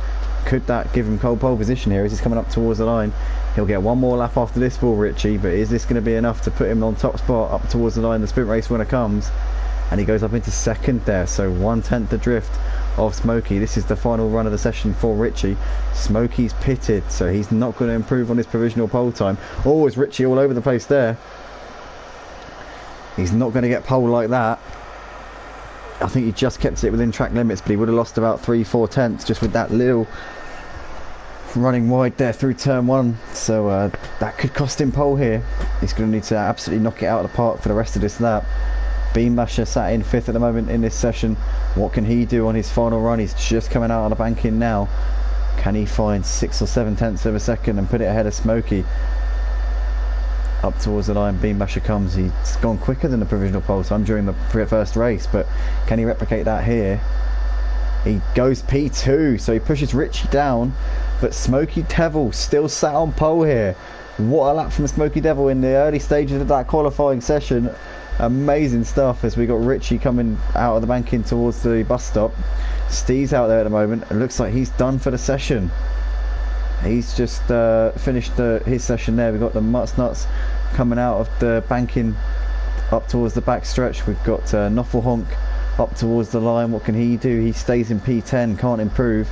Could that give him pole position here as he's coming up towards the line? He'll get one more lap after this ball, Richie, but is this going to be enough to put him on top spot up towards the line? The sprint race winner comes, and he goes up into second there, so 1/10 adrift of Smokey. This is the final run of the session for Richie. Smokey's pitted, so he's not going to improve on his provisional pole time. Oh, is Richie all over the place there? He's not going to get pole like that. I think he just kept it within track limits, but he would have lost about 3-4 tenths just with that little running wide there through turn one. So that could cost him pole here. He's going to need to absolutely knock it out of the park for the rest of this lap. Beam Basher sat in 5th at the moment in this session. What can he do on his final run? He's just coming out of the banking now. Can he find 6 or 7 tenths of a second and put it ahead of Smokey? Up towards the line, Beam Basher comes. He's gone quicker than the provisional pole time during the first race, but can he replicate that here? He goes P2, so he pushes Richie down, but Smokey Devil still sat on pole here. What a lap from Smokey Devil in the early stages of that qualifying session. Amazing stuff as we got Richie coming out of the banking towards the bus stop. Steve's out there at the moment. It looks like he's done for the session. He's just finished his session there. We've got the Mutts Nuts coming out of the banking up towards the back stretch. We've got Noffle Honk up towards the line. What can he do? He stays in P10, can't improve.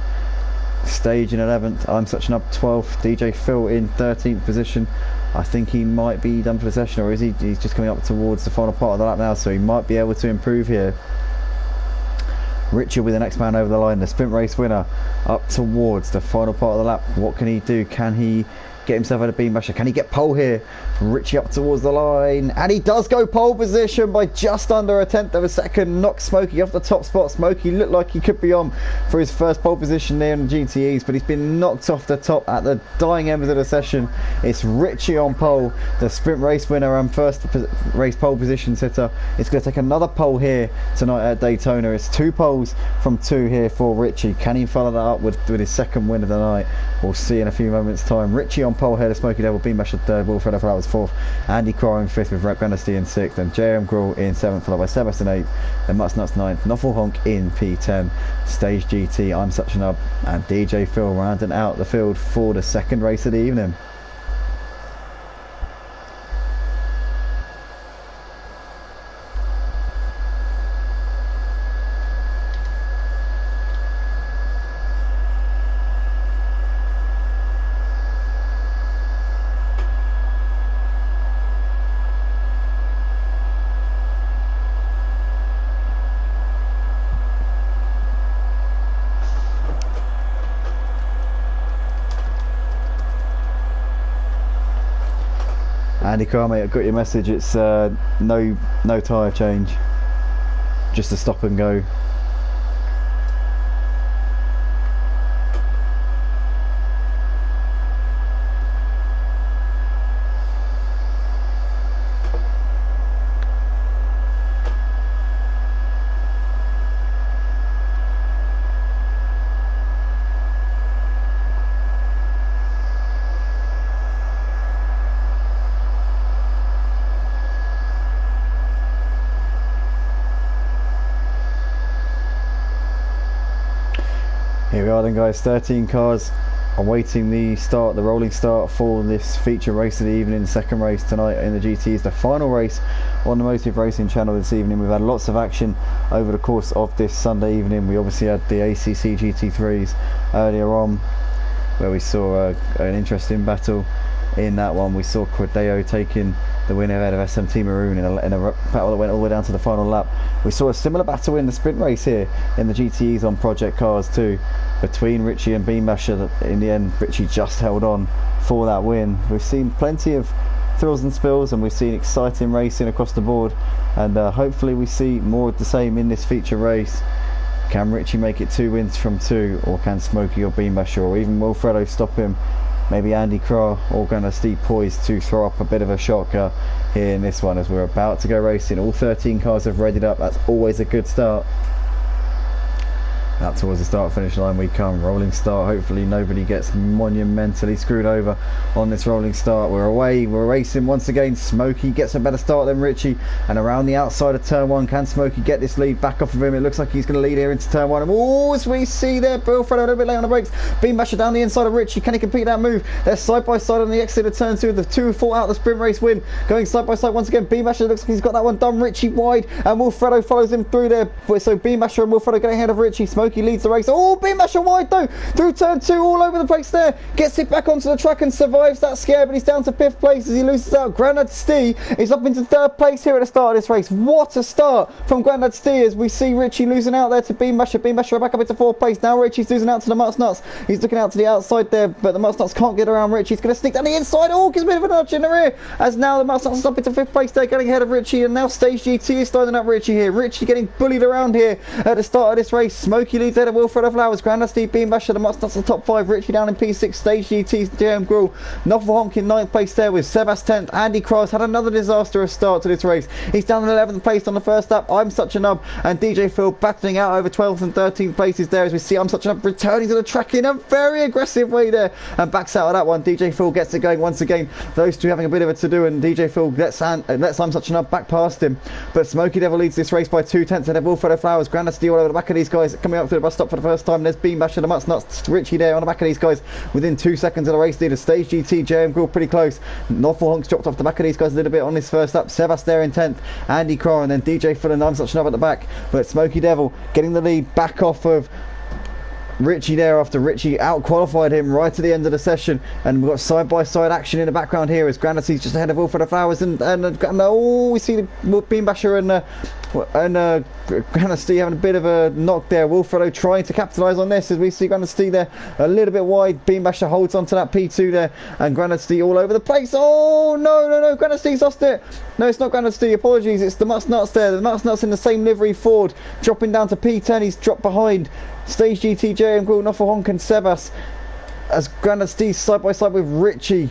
Stage in 11th. I'm Such an Up 12th. DJ Phil in 13th position. I think he might be done for the session, or is he? He's just coming up towards the final part of the lap now, so he might be able to improve here. Richard with the next man over the line, the sprint race winner, up towards the final part of the lap. What can he do? Can he get himself out of Beam Basher? Can he get pole here? Richie up towards the line, and he does go pole position by just under 1/10 of a second. Knocks Smokey off the top spot. Smokey looked like he could be on for his first pole position there in the GTEs, but he's been knocked off the top at the dying end of the session. It's Richie on pole, the sprint race winner and first race pole position sitter. It's going to take another pole here tonight at Daytona. It's 2 poles from 2 here for Richie. Can he follow that up with his second win of the night? We'll see in a few moments time. Richie on pole here, the Smokey Devil, Beam Basher 3rd, Wilfred Flowers 4th, Andy Crow in 5th with Rep Benesty in 6th, and JM Gruhl in 7th, followed by Sebastian 8th, then Mutts Nuts 9th, Noffle Honk in P10, Stage GT, I'm Such an Up, and DJ Phil rounding out the field for the second race of the evening. Andy Carr, mate, I've got your message. It's no tyre change, just a stop and go. Here we are then, guys, 13 cars awaiting the rolling start for this feature race of the evening, second race tonight in the GTs, the final race on the Motive Racing channel this evening. We've had lots of action over the course of this Sunday evening. We obviously had the ACC GT3s earlier on, where we saw an interesting battle in that one. We saw Cordeo taking the win ahead of SMT Maroon in a battle that went all the way down to the final lap. We saw a similar battle in the sprint race here in the GTEs on Project Cars too, between Richie and Beamasher. In the end, Richie just held on for that win. We've seen plenty of thrills and spills, and we've seen exciting racing across the board, and hopefully we see more of the same in this feature race. Can Richie make it 2 wins from 2, or can Smokey or Beamasher or even Wilfredo stop him? Maybe Andy Krah or gonna Steve poised to throw up a bit of a shocker here in this one as we're about to go racing. All 13 cars have readied up. That's always a good start. Out towards the start finish line we come. Rolling start. Hopefully nobody gets monumentally screwed over on this rolling start. We're away. We're racing once again. Smokey gets a better start than Richie, and around the outside of turn 1, can Smokey get this lead back off of him? It looks like he's going to lead here into turn 1. And oh, as we see there, Wilfredo a little bit late on the brakes. Beamasher down the inside of Richie. Can he complete that move? They're side by side on the exit of turn 2. The two fought out the sprint race win. Going side by side once again. Beamasher looks like he's got that one done. Richie wide, and Wilfredo follows him through there. So Beamasher and Wilfredo getting ahead of Richie. Smokey leads the race. Oh, Beamasher wide though, through turn 2, all over the place there. Gets it back onto the track and survives that scare, but he's down to 5th place as he loses out. Grandad Stee is up into 3rd place here at the start of this race. What a start from Grandad Stee as we see Richie losing out there to Beamasher. Beamasher back up into 4th place. Now Richie's losing out to the Mutts Nuts. He's looking out to the outside there, but the Mutts Nuts can't get around Richie. He's going to sneak down the inside. Oh, gives a bit of a nudge in the rear as now the Mutts Nuts is up into 5th place there, getting ahead of Richie, and now Stage GT is starting up Richie here. Richie getting bullied around here at the start of this race. Smokey leads ahead of Wilfredo Flowers. Grandad Stee, Beamasher, the Mutts Nuts in the top 5. Richie down in P6. Stage GT's JM Gruhl. Noffel Honk in 9th place there with Sebas 10th. Andy Cross had another disastrous start to this race. He's down in 11th place on the first lap. I'm Such a Nub and DJ Phil battling out over 12th and 13th places there as we see I'm Such a Nub returning to the track in a very aggressive way there and backs out of that one. DJ Phil gets it going once again. Those two having a bit of a to do, and DJ Phil lets I'm Such a Nub back past him. But Smokey Devil leads this race by 2/10 ahead of Wilfredo Flowers. Grandad Stee all over the back of these guys coming up to the bus stop for the first time. There's Beamasher, the Mutts Nuts, Richie there on the back of these guys within 2 seconds of the race leader. Stage GT, JM Gruhl pretty close. Noffel Honk's dropped off the back of these guys a little bit on this first lap. Sebas there in 10th. Andy Crow and then DJ Phil and I'm Such a Nub at the back. But Smokey Devil getting the lead back off of Richie there after Richie out-qualified him right to the end of the session, and we've got side-by-side action in the background here as Grandad Stee's just ahead of Wilfredo Flowers and oh, we see the Beamasher and Grandad Stee having a bit of a knock there. Wilfredo trying to capitalise on this as we see Grandad Stee there a little bit wide. Beamasher holds onto that P2 there and Grandad Stee all over the place. Oh no, Grandad Stee's lost it. No, it's not Grandad Stee, apologies, it's the Mutts Nuts there. The Mutts Nuts in the same livery Ford dropping down to P10. He's dropped behind Stage GT, JM Gruhl, Noffel Honk and Sebas as Grandad Stee side by side with Richie.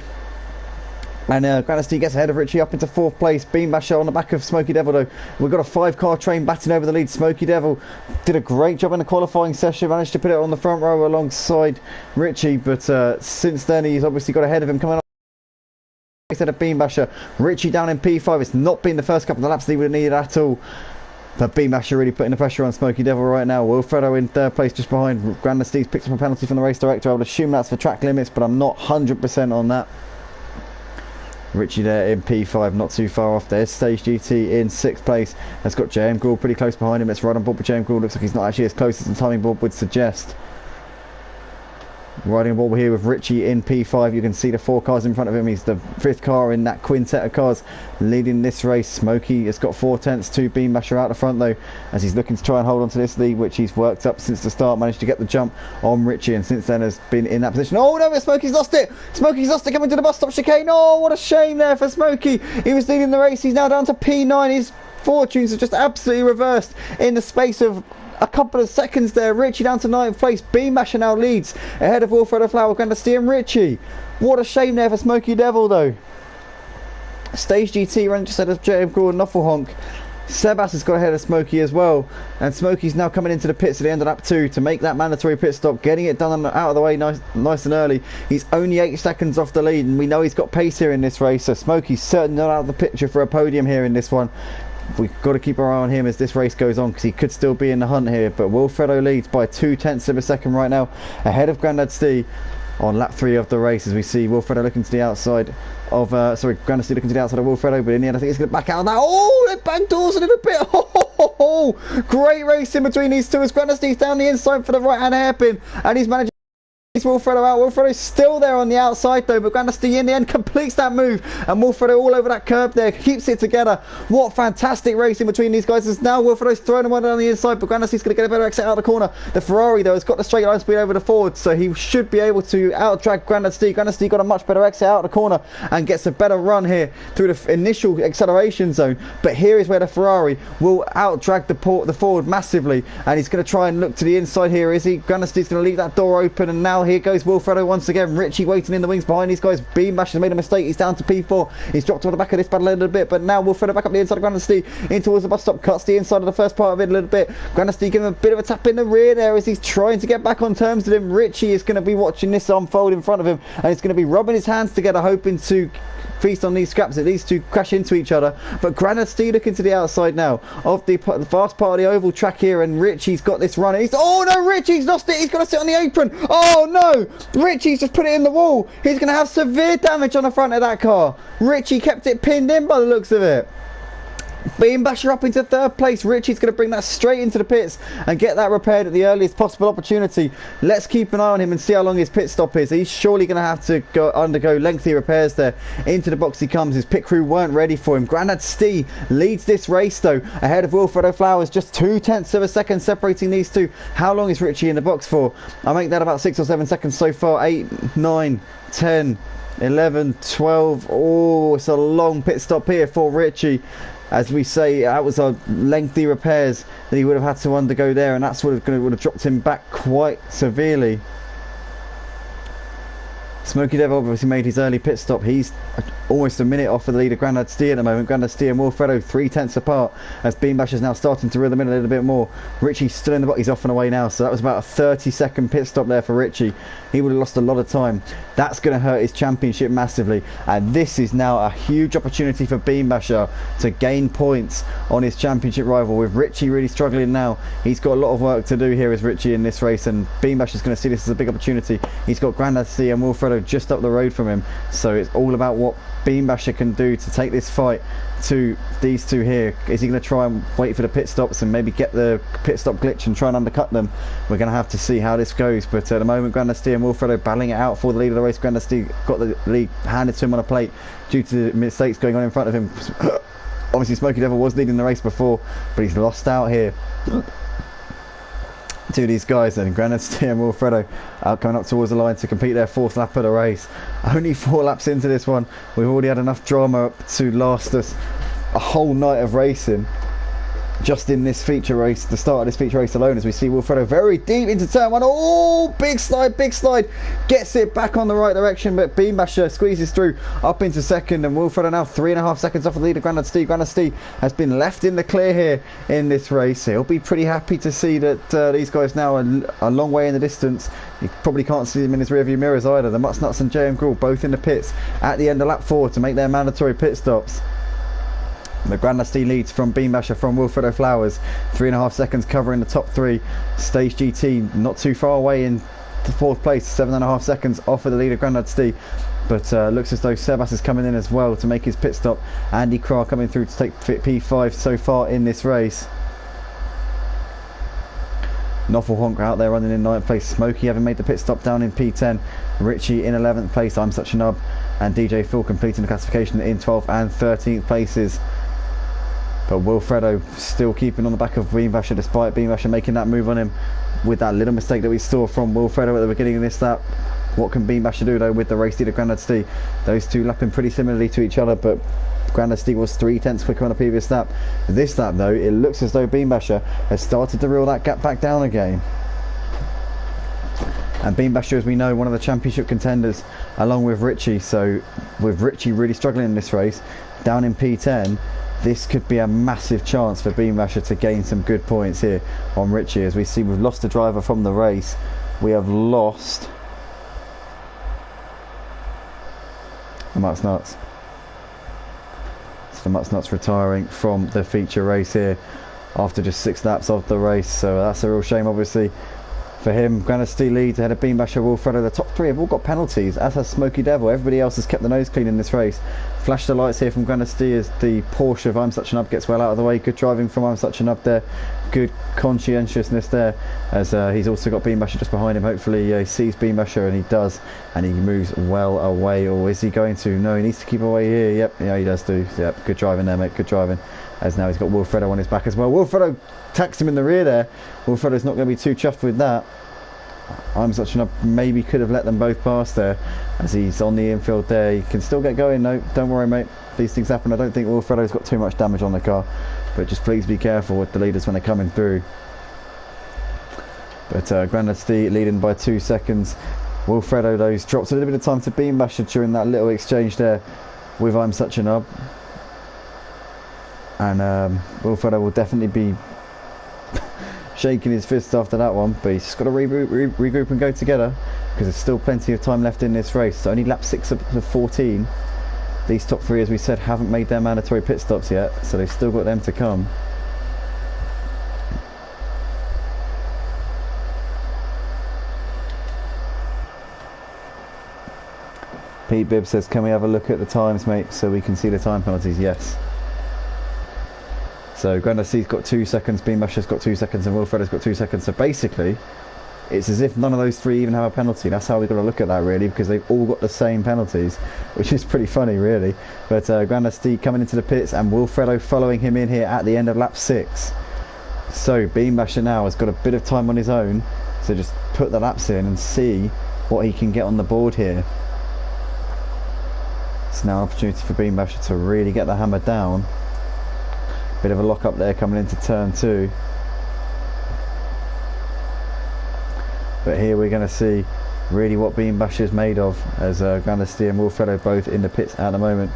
And Grandad Stee gets ahead of Richie up into 4th place. Beamasher on the back of Smokey Devil though. We've got a 5-car train batting over the lead. Smokey Devil did a great job in the qualifying session, managed to put it on the front row alongside Richie, but since then he's obviously got ahead of him coming up instead of Beamasher. Richie down in P5. It's not been the first couple of laps that he would have needed at all. But Beamasher really putting the pressure on Smokey Devil right now. Wilfredo in 3rd place just behind. Grandad Stee's picked up a penalty from the race director. I would assume that's for track limits, but I'm not 100% on that. Richie there in P5, not too far off there. Stage GT in 6th place. Has got JM Gruhl pretty close behind him. Let's ride on board with JM Gruhl. Looks like he's not actually as close as the timing board would suggest. Riding a ball here with Richie in P5. You can see the 4 cars in front of him. He's the 5th car in that quintet of cars leading this race. Smokey has got 4/10 to Beamasher out the front though as he's looking to try and hold on to this lead, which he's worked up since the start. Managed to get the jump on Richie and since then has been in that position. Oh no, Smokey's lost it. Smokey's lost it coming to the bus stop chicane. Oh, what a shame there for Smokey. He was leading the race. He's now down to P9. His fortunes have just absolutely reversed in the space of a couple of seconds there. Richie down to 9th place. Beamasher now leads ahead of Wilfredo Flower, Grandad Stee and Richie. What a shame there for Smokey Devil though. Stage GT running just ahead of JM Gruhl and Noffel Honk. Sebas has got ahead of Smokey as well, and Smokey's now coming into the pits at the end of lap 2 to make that mandatory pit stop, getting it done out of the way nice and early. He's only 8 seconds off the lead, and we know he's got pace here in this race, so Smokey's certainly not out of the picture for a podium here in this one. We've got to keep our eye on him as this race goes on because he could still be in the hunt here. But Wilfredo leads by 0.2 of a second right now ahead of Grandad Stee on lap 3 of the race as we see Wilfredo looking to the outside of Grandad Stee looking to the outside of Wilfredo, but in the end I think he's going to back out of that. Oh, it backdoors a little bit. Great race in between these two as Grandad Stee's down the inside for the right hand hairpin and he's managed Wilfredo out. Wilfredo's still there on the outside though, but Grandesty in the end completes that move, and Wilfredo all over that curb there, keeps it together. What fantastic racing between these guys. As now Wilfredo's throwing one on the inside, but Grandesty's going to get a better exit out of the corner. The Ferrari though has got the straight line speed over the Ford, so he should be able to out-drag Grandesty. Grandesty got a much better exit out of the corner and gets a better run here through the initial acceleration zone, but here is where the Ferrari will out-drag the Ford massively, and he's going to try and look to the inside here, is he? Grandesty's going to leave that door open, and now here goes Wilfredo once again. Richie waiting in the wings behind these guys. Beambash has made a mistake. He's down to P4. He's dropped on the back of this battle a little bit, but now Wilfredo back up the inside of Grandesty in towards the bus stop. Cuts the inside of the first part of it a little bit. Grandesty giving him a bit of a tap in the rear there as he's trying to get back on terms with him. Richie is going to be watching this unfold in front of him, and he's going to be rubbing his hands together, hoping to feast on these scraps, at least to crash into each other. But Grandesty looking to the outside now of the fast part of the oval track here, and Richie's got this run. Oh no, Richie's lost it. He's got to sit on the apron. Oh no, Richie's just put it in the wall. He's going to have severe damage on the front of that car. Richie kept it pinned in by the looks of it. Beambasher up into third place. Richie's going to bring that straight into the pits and get that repaired at the earliest possible opportunity. Let's keep an eye on him and see how long his pit stop is. He's surely going to have to undergo lengthy repairs there. Into the box he comes. His pit crew weren't ready for him. Grandesty leads this race though, ahead of Wilfredo Flowers. Just 0.2 of a second separating these two. How long is Richie in the box for? I make that about 6 or 7 seconds so far. 8, 9, 10, 11, 12. Oh, it's a long pit stop here for Richie. As we say, that was a lengthy repairs that he would have had to undergo there, and that's would have dropped him back quite severely. Smokey Devil obviously made his early pit stop. He's almost a minute off of the lead of Grandesty at the moment. Grandesty and Wilfredo 3/10 apart, as Beambash is now starting to reel them in a little bit more. Richie's still in the box. He's off and away now, so that was about a 30-second pit stop there for Richie. He would have lost a lot of time. That's going to hurt his championship massively, and this is now a huge opportunity for Beambasher to gain points on his championship rival. With Richie really struggling now, he's got a lot of work to do here as Richie in this race, and Beambasher's going to see this as a big opportunity. He's got Grandesty and Wilfredo just up the road from him, so it's all about what Beambasher can do to take this fight to these two here. Is he going to try and wait for the pit stops and maybe get the pit stop glitch and try and undercut them? We're going to have to see how this goes, but at the moment Grandesty and Wilfredo battling it out for the lead of the race. Grandesty got the lead handed to him on a plate due to the mistakes going on in front of him. Obviously Smokey Devil was leading the race before, but he's lost out here to these guys, and Grandesty and Wilfredo coming up towards the line to complete their 4th lap of the race. Only 4 laps into this one, we've already had enough drama to last us a whole night of racing just in this feature race, the start of this feature race alone, as we see Wilfredo very deep into turn 1. Oh, big slide, gets it back on the right direction, but Beambasher squeezes through up into second, and Wilfredo now 3.5 seconds off the lead of Grandesty. Grandesty has been left in the clear here in this race. He'll be pretty happy to see that these guys now are a long way in the distance. You probably can't see them in his rearview mirrors either. The Mutsnuts and JM Gruhl both in the pits at the end of lap 4 to make their mandatory pit stops. The Grandesty leads from Beambasher from Wilfredo Flowers, 3.5 seconds covering the top 3. Stage GT not too far away in the 4th place, 7.5 seconds off of the lead of Grandesty. But looks as though Sebas is coming in as well to make his pit stop. Andy Krah coming through to take P5 so far in this race. Noffel Honk out there running in 9th place. Smokey having made the pit stop down in P10. Richie in 11th place. I'm Such a Nub. And DJ Phil completing the classification in 12th and 13th places. But Wilfredo still keeping on the back of Beambasher, despite Beambasher making that move on him with that little mistake that we saw from Wilfredo at the beginning of this lap. What can Beambasher do though with the race leader Grandesty? Those two lapping pretty similarly to each other, but Grandesty was 3/10 quicker on the previous lap. This lap though, it looks as though Beambasher has started to reel that gap back down again. And Beambasher, as we know, one of the championship contenders along with Richie, so with Richie really struggling in this race, down in P10, this could be a massive chance for Beambasher to gain some good points here on Richie. As we see, we've lost a driver from the race. We have lost the Mutsnuts. So the Mutsnuts retiring from the feature race here after just 6 laps of the race. So that's a real shame, obviously, for him. Grandesty leads ahead of Beambasher, Wilfredo. The top 3 have all got penalties, as has Smokey Devil. Everybody else has kept the nose clean in this race. Flash the lights here from Granasty as the Porsche of I'm Such a Nub gets well out of the way. Good driving from I'm Such a Nub there. Good conscientiousness there, as he's also got Beam Basher just behind him. Hopefully he sees Beam Basher, and he does, and he moves well away. Or is he going to? No, he needs to keep away here. Yep, yeah, he does do. Yep, good driving there, mate. Good driving. As now he's got Wilfredo on his back as well. Wilfredo taxed him in the rear there. Wilfredo's not going to be too chuffed with that. I'm Such a Nub maybe could have let them both pass there, as he's on the infield there. He can still get going. No, don't worry, mate. These things happen. I don't think Wilfredo's got too much damage on the car, but just please be careful with the leaders when they're coming through. But Granasty leading by 2 seconds. Wilfredo though drops a little bit of time to Beam Basher during that little exchange there with I'm Such a Nub, and Wilfredo will definitely be shaking his fist after that one, but he's just got to regroup and go together, because there's still plenty of time left in this race. So only lap 6 of the 14. These top 3, as we said, haven't made their mandatory pit stops yet, so they've still got them to come. Pete Bibb says, can we have a look at the times, mate, so we can see the time penalties? Yes. So Grandasty's got 2 seconds, Beam Basher's got 2 seconds, and Wilfredo's got 2 seconds. So basically, it's as if none of those 3 even have a penalty. That's how we've got to look at that, really, because they've all got the same penalties, which is pretty funny, really. But Grandasty coming into the pits, and Wilfredo following him in here at the end of lap 6. So Beam Basher now has got a bit of time on his own, so just put the laps in and see what he can get on the board here. It's now an opportunity for Beam Basher to really get the hammer down. Bit of a lock up there coming into turn 2. But here we're going to see really what Beam Basher is made of, as Grandasty and Wilfredo both in the pits at the moment.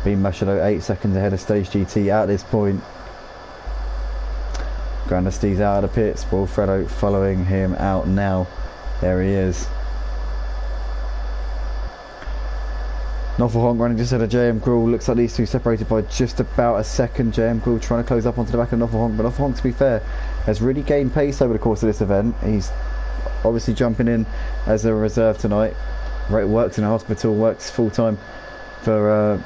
Beam Basher though 8 seconds ahead of Stage GT at this point. Grandasty's out of the pits, Wilfredo following him out now. There he is. Noffelhonk running just ahead of JM Gruhl. Looks like these two separated by just about a second. JM Gruhl trying to close up onto the back of Noffelhonk, but Noffelhonk, to be fair, has really gained pace over the course of this event. He's obviously jumping in as a reserve tonight. Works in a hospital, works full time for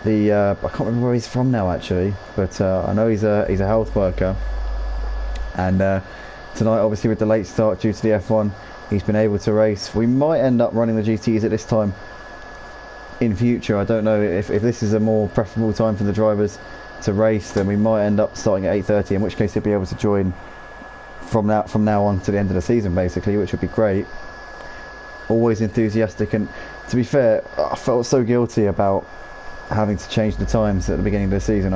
I can't remember where he's from now actually, but I know he's a health worker. And tonight, obviously with the late start due to the F1, he's been able to race. We might end up running the GTs at this time in future. I don't know if this is a more preferable time for the drivers to race, then we might end up starting at 8:30, in which case he'll be able to join from now on to the end of the season basically, which would be great. Always enthusiastic, and to be fair, I felt so guilty about having to change the times at the beginning of the season.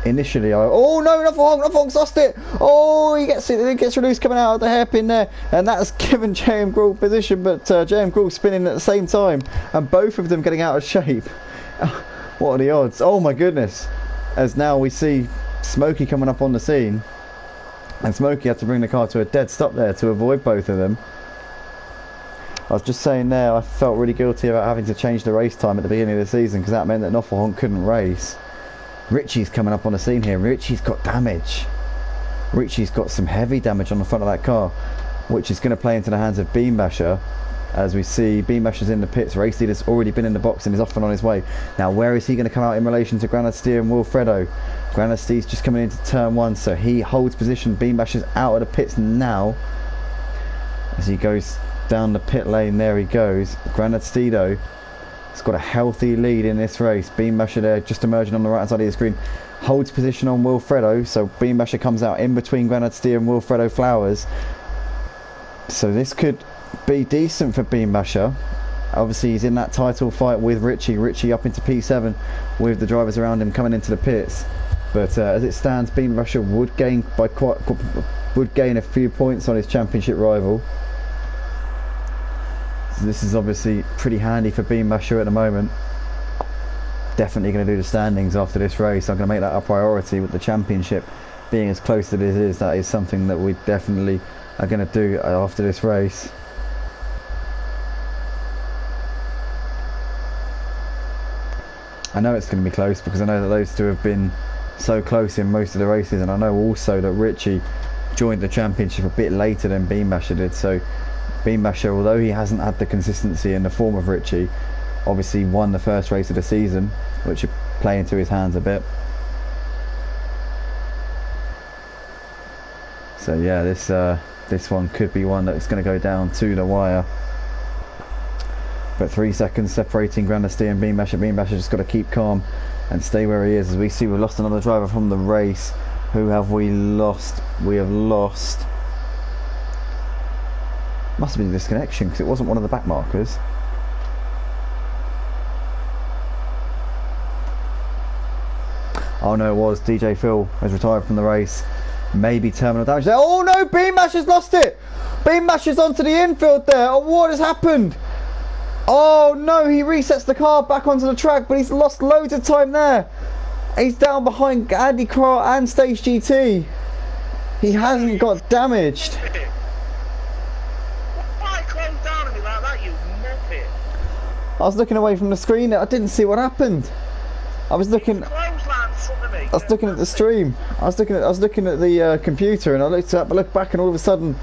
Initially, oh no, Noffelhonk's lost it. Oh, he gets released coming out of the hairpin there, and that's given JM Gruhl position, but JM Gruhl spinning at the same time, and both of them getting out of shape. What are the odds? Oh my goodness! As now we see Smokey coming up on the scene, and Smokey had to bring the car to a dead stop there to avoid both of them. I was just saying there, I felt really guilty about having to change the race time at the beginning of the season, because that meant that Noffelhonk couldn't race. Richie's coming up on the scene here. Richie's got damage. Richie's got some heavy damage on the front of that car, which is going to play into the hands of Beam Basher. As we see, Beam Basher's in the pits. Race leader's already been in the box and is off and on his way. Now, where is he going to come out in relation to Granasty and Wilfredo? Granasty's just coming into turn 1, so he holds position. Beam Basher's out of the pits now. As he goes down the pit lane, there he goes. Granasty though, he's got a healthy lead in this race. Beam Basher there, just emerging on the right hand side of the screen, holds position on Wilfredo, so Beam Basher comes out in between Granasty and Wilfredo Flowers. So this could be decent for Beam Basher. Obviously he's in that title fight with Richie up into P7 with the drivers around him coming into the pits. But as it stands, Beam Basher would gain a few points on his championship rival. So this is obviously pretty handy for Beam Basher at the moment. Definitely going to do the standings after this race. I'm going to make that a priority, with the championship being as close as it is. That is something that we definitely are going to do after this race. I know it's going to be close because I know that those two have been so close in most of the races, and I know also that Richie joined the championship a bit later than Beam Basher did. So Beam Basher, although he hasn't had the consistency in the form of Richie, obviously won the first race of the season, which would play into his hands a bit. So yeah, this one could be one that's going to go down to the wire. But 3 seconds separating Grandesty and Beanbasher. Beanbasher just got to keep calm and stay where he is. As we see, we've lost another driver from the race. Who have we lost? We have lost... Must have been a disconnection because it wasn't one of the back markers. Oh no, it was. DJ Phil has retired from the race. Maybe terminal damage there. Oh no, Beanbasher's lost it! Beanbasher's onto the infield there. Oh, what has happened? Oh no, he resets the car back onto the track, but he's lost loads of time there. He's down behind Andy Carr and Stage GT. He hasn't got damaged. Why close down on me like that, you muppet? I was looking away from the screen. I didn't see what happened. I was looking at the stream. I was looking at the computer, and I looked back, and all of a sudden,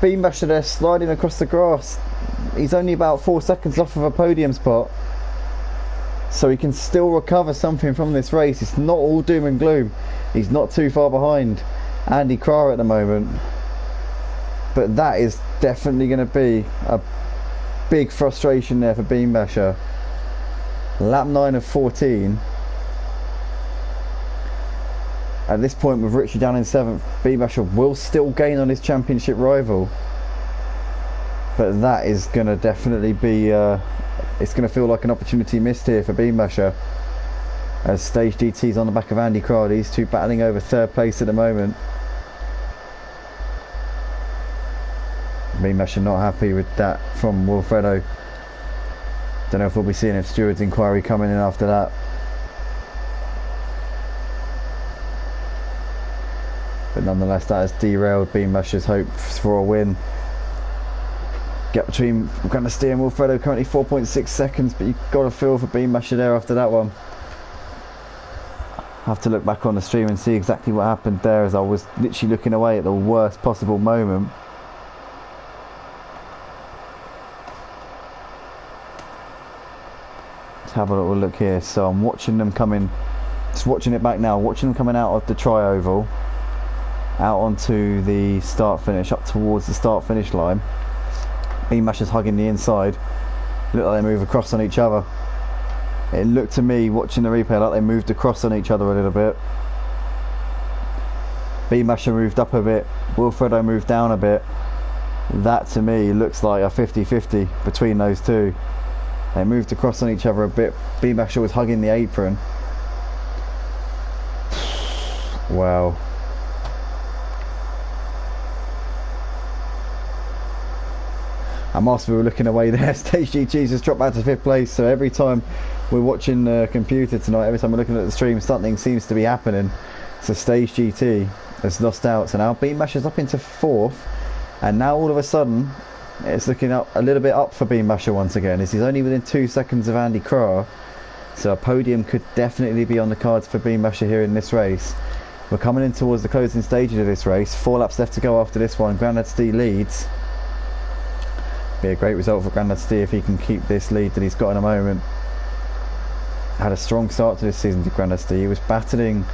Beanbasher there sliding across the grass. He's only about 4 seconds off of a podium spot, so he can still recover something from this race. It's not all doom and gloom. He's not too far behind Andy Carr at the moment, but that is definitely going to be a big frustration there for Beanbasher. Lap 9 of 14. At this point, with Richie down in 7th, Beanbasher will still gain on his championship rival. But that is going to definitely be... it's going to feel like an opportunity missed here for Beanbasher. As Stage DT's on the back of Andy Carr. These two battling over 3rd place at the moment. Beanbasher not happy with that from Wilfredo. Don't know if we'll be seeing a steward's inquiry coming in after that. But nonetheless, that has derailed Beanbasher's hopes for a win. Gap between Grandesty and Wilfredo currently 4.6 seconds, but you've got a feel for Beanbasher there after that one. I have to look back on the stream and see exactly what happened there, as I was literally looking away at the worst possible moment. Let's have a little look here. So I'm watching them coming, just watching it back now, watching them coming out of the tri-oval, out onto the start finish, up towards the start finish line. Beanbasher's hugging the inside. Look like they move across on each other. It looked to me, watching the replay, like they moved across on each other a little bit. Beanbasher moved up a bit, Wilfredo moved down a bit. That to me looks like a 50-50 between those two. They moved across on each other a bit. Beanbasher was hugging the apron. Wow. And whilst we were looking away there, Stage GT's just dropped back to 5th place. So every time we're watching the computer tonight, every time we're looking at the stream, something seems to be happening. So Stage GT has lost out. So now Beanbasher's up into 4th, and now all of a sudden it's looking up a little bit up for Beanbasher once again, as he's only within 2 seconds of Andy Carr. So a podium could definitely be on the cards for Beanbasher here in this race. We're coming in towards the closing stages of this race. 4 laps left to go after this one. Grandesty leads. Be a great result for Grandesty if he can keep this lead that he's got in a moment. Had a strong start to this season to Grandesty. He was battling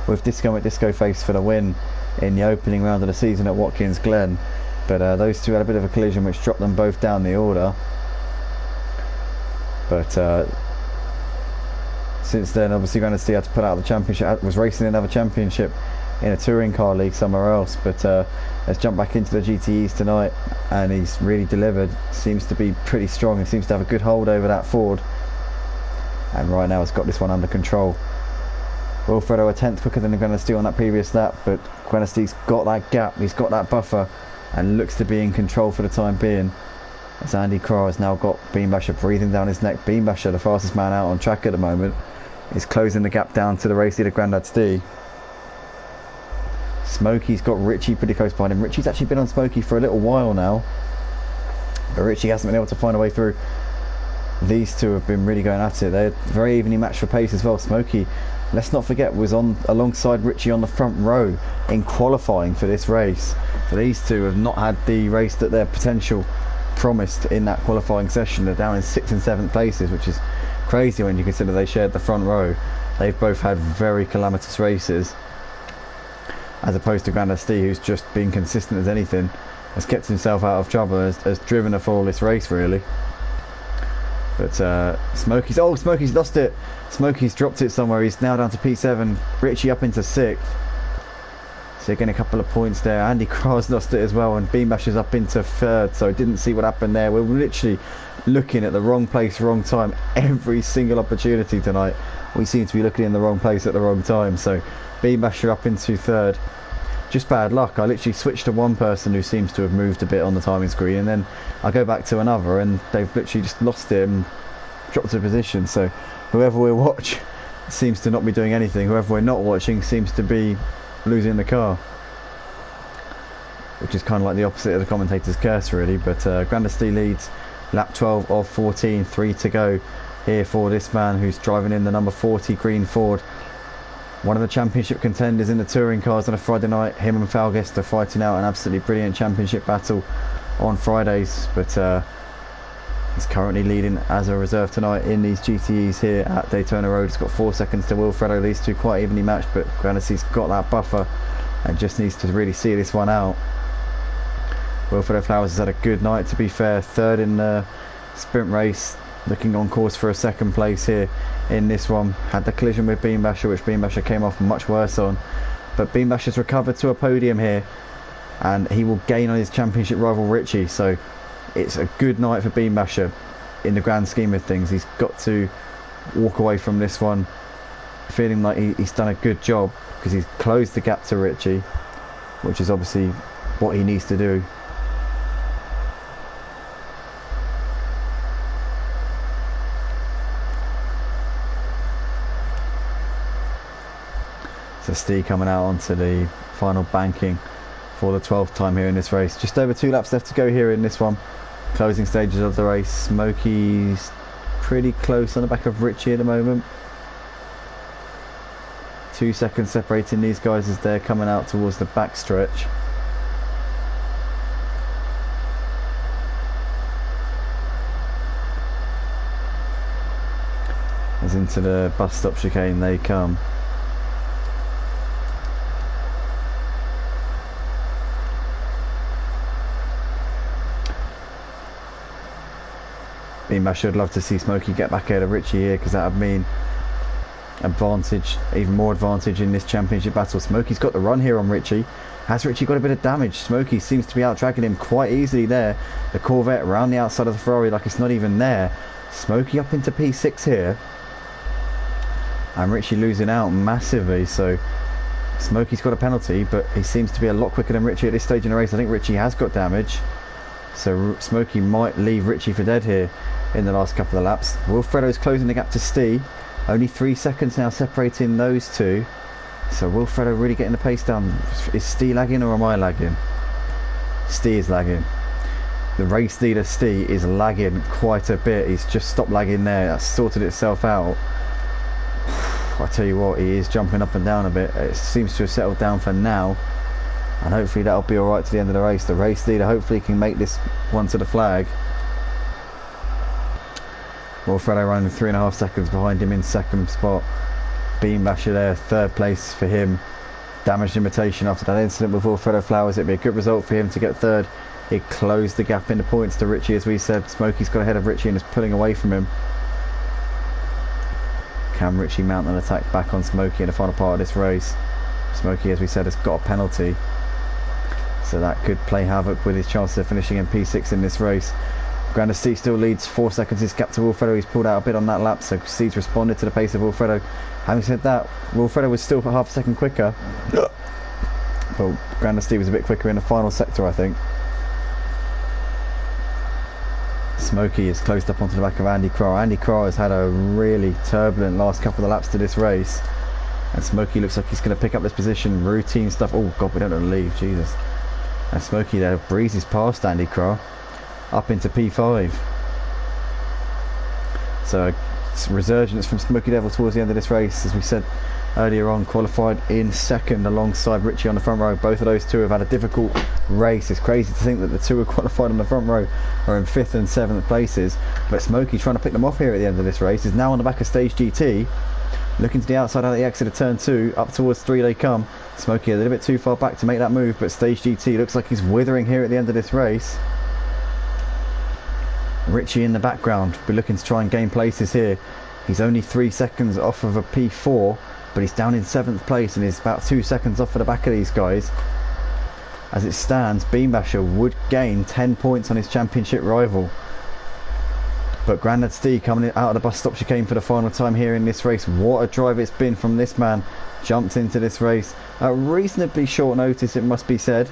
with Disco McDisco Face for the win in the opening round of the season at Watkins Glen, but those two had a bit of a collision which dropped them both down the order. But since then, obviously, Grandesty had to put out the championship, was racing another championship in a touring car league somewhere else, but has jumped back into the GTEs tonight, and he's really delivered. Seems to be pretty strong. He seems to have a good hold over that Ford, and right now has got this one under control. Wilfredo a 10th quicker than Grandesty on that previous lap, but Grandesty's got that gap, he's got that buffer, and looks to be in control for the time being. As Andy Carr has now got Beanbasher breathing down his neck. Beanbasher, the fastest man out on track at the moment, is closing the gap down to the race leader Grandesty. Smokey's got Richie pretty close behind him. Richie's actually been on Smokey for a little while now, but Richie hasn't been able to find a way through. These two have been really going at it. They're very evenly matched for pace as well. Smokey, let's not forget, was on alongside Richie on the front row in qualifying for this race. So these two have not had the race that their potential promised in that qualifying session. They're down in 6th and 7th places, which is crazy when you consider they shared the front row. They've both had very calamitous races, as opposed to Grande Stee, who's just been consistent as anything, has kept himself out of trouble, has driven a flawless race really. But Smokey's lost it. Smokey's dropped it somewhere. He's now down to P7. Richie up into 6th. So again, a couple of points there. Andy Krah's lost it as well, and Beambasher's up into 3rd. So I didn't see what happened there. We're literally looking at the wrong place, wrong time every single opportunity tonight. We seem to be looking in the wrong place at the wrong time. So Beambasher up into 3rd. Just bad luck. I literally switched to one person who seems to have moved a bit on the timing screen, and then I go back to another and they've literally just lost it and dropped a position. So whoever we watch seems to not be doing anything. Whoever we're not watching seems to be losing the car, which is kind of like the opposite of the commentator's curse really. But Grande Stee leads lap 12 of 14, 3 to go here for this man who's driving in the number 40 green Ford. One of the championship contenders in the touring cars on a Friday night. Him and Falguest are fighting out an absolutely brilliant championship battle on Fridays, but he's currently leading as a reserve tonight in these GTEs here at Daytona Road. He's got 4 seconds to Wilfredo. These two quite evenly matched, but Grande Stee's got that buffer and just needs to really see this one out. Wilfredo Flowers has had a good night, to be fair. 3rd in the sprint race, looking on course for a 2nd place here in this one. Had the collision with Beambasher, which Beambasher came off much worse on, but Beambasher's recovered to a podium here, and he will gain on his championship rival Richie. So it's a good night for Beambasher in the grand scheme of things. He's got to walk away from this one feeling like he's done a good job, because he's closed the gap to Richie, which is obviously what he needs to do. So Stee coming out onto the final banking for the 12th time here in this race. Just over 2 laps left to go here in this one. Closing stages of the race. Smokey's pretty close on the back of Richie at the moment. 2 seconds separating these guys as they're coming out towards the back stretch. As into the bus stop chicane they come. I should love to see Smokey get back ahead of Richie here, because that would mean advantage, even more advantage in this championship battle. Smokey's got the run here on Richie. Has Richie got a bit of damage? Smokey seems to be out dragging him quite easily there. The Corvette around the outside of the Ferrari like it's not even there. Smokey up into P6 here, and Richie losing out massively. So Smokey's got a penalty, but he seems to be a lot quicker than Richie at this stage in the race. I think Richie has got damage, so Smokey might leave Richie for dead here in the last couple of laps. Wilfredo's closing the gap to Stee. Only 3 seconds now separating those two. So Wilfredo really getting the pace down. Is Stee lagging or am I lagging? Stee is lagging. The race leader Stee is lagging quite a bit. He's just stopped lagging there. That's sorted itself out. I tell you what, he is jumping up and down a bit. It seems to have settled down for now, and hopefully that'll be alright to the end of the race. The race leader hopefully can make this one to the flag. Wilfredo running 3.5 seconds behind him in 2nd spot. Beambasher there, 3rd place for him. Damaged imitation after that incident with Wilfredo Flowers. It'd be a good result for him to get 3rd. He closed the gap in the points to Richie, as we said. Smokey's got ahead of Richie and is pulling away from him. Can Richie mount an attack back on Smokey in the final part of this race? Smokey, as we said, has got a penalty, so that could play havoc with his chances of finishing in P6 in this race. Grande Stee still leads 4 seconds his gap to Wilfredo. He's pulled out a bit on that lap, so Stee's responded to the pace of Wilfredo. Having said that, Wilfredo was still half a second quicker, but Grande Stee was a bit quicker in the final sector, I think. Smokey is closed up onto the back of Andy Krah. Andy Krah has had a really turbulent last couple of laps to this race, and Smokey looks like he's going to pick up this position. Routine stuff. Oh god, we don't want to leave, Jesus. And Smokey there breezes past Andy Krah up into P5. So resurgence from Smokey Devil towards the end of this race. As we said, earlier on, qualified in second alongside Richie on the front row. Both of those two have had a difficult race. It's crazy to think that the two who qualified on the front row are in 5th and 7th places, but Smokey, trying to pick them off here at the end of this race, is now on the back of Stage GT, looking to the outside out of the exit of turn 2, up towards 3 they come. Smokey a little bit too far back to make that move, but Stage GT looks like he's withering here at the end of this race. Richie in the background, we're looking to try and gain places here. He's only 3 seconds off of a P4, but he's down in 7th place and is about 2 seconds off of the back of these guys. As it stands, Beambasher would gain 10 points on his championship rival. But Grandad Steve coming out of the bus stop chicane for the final time here in this race. What a drive it's been from this man. Jumped into this race at reasonably short notice, it must be said.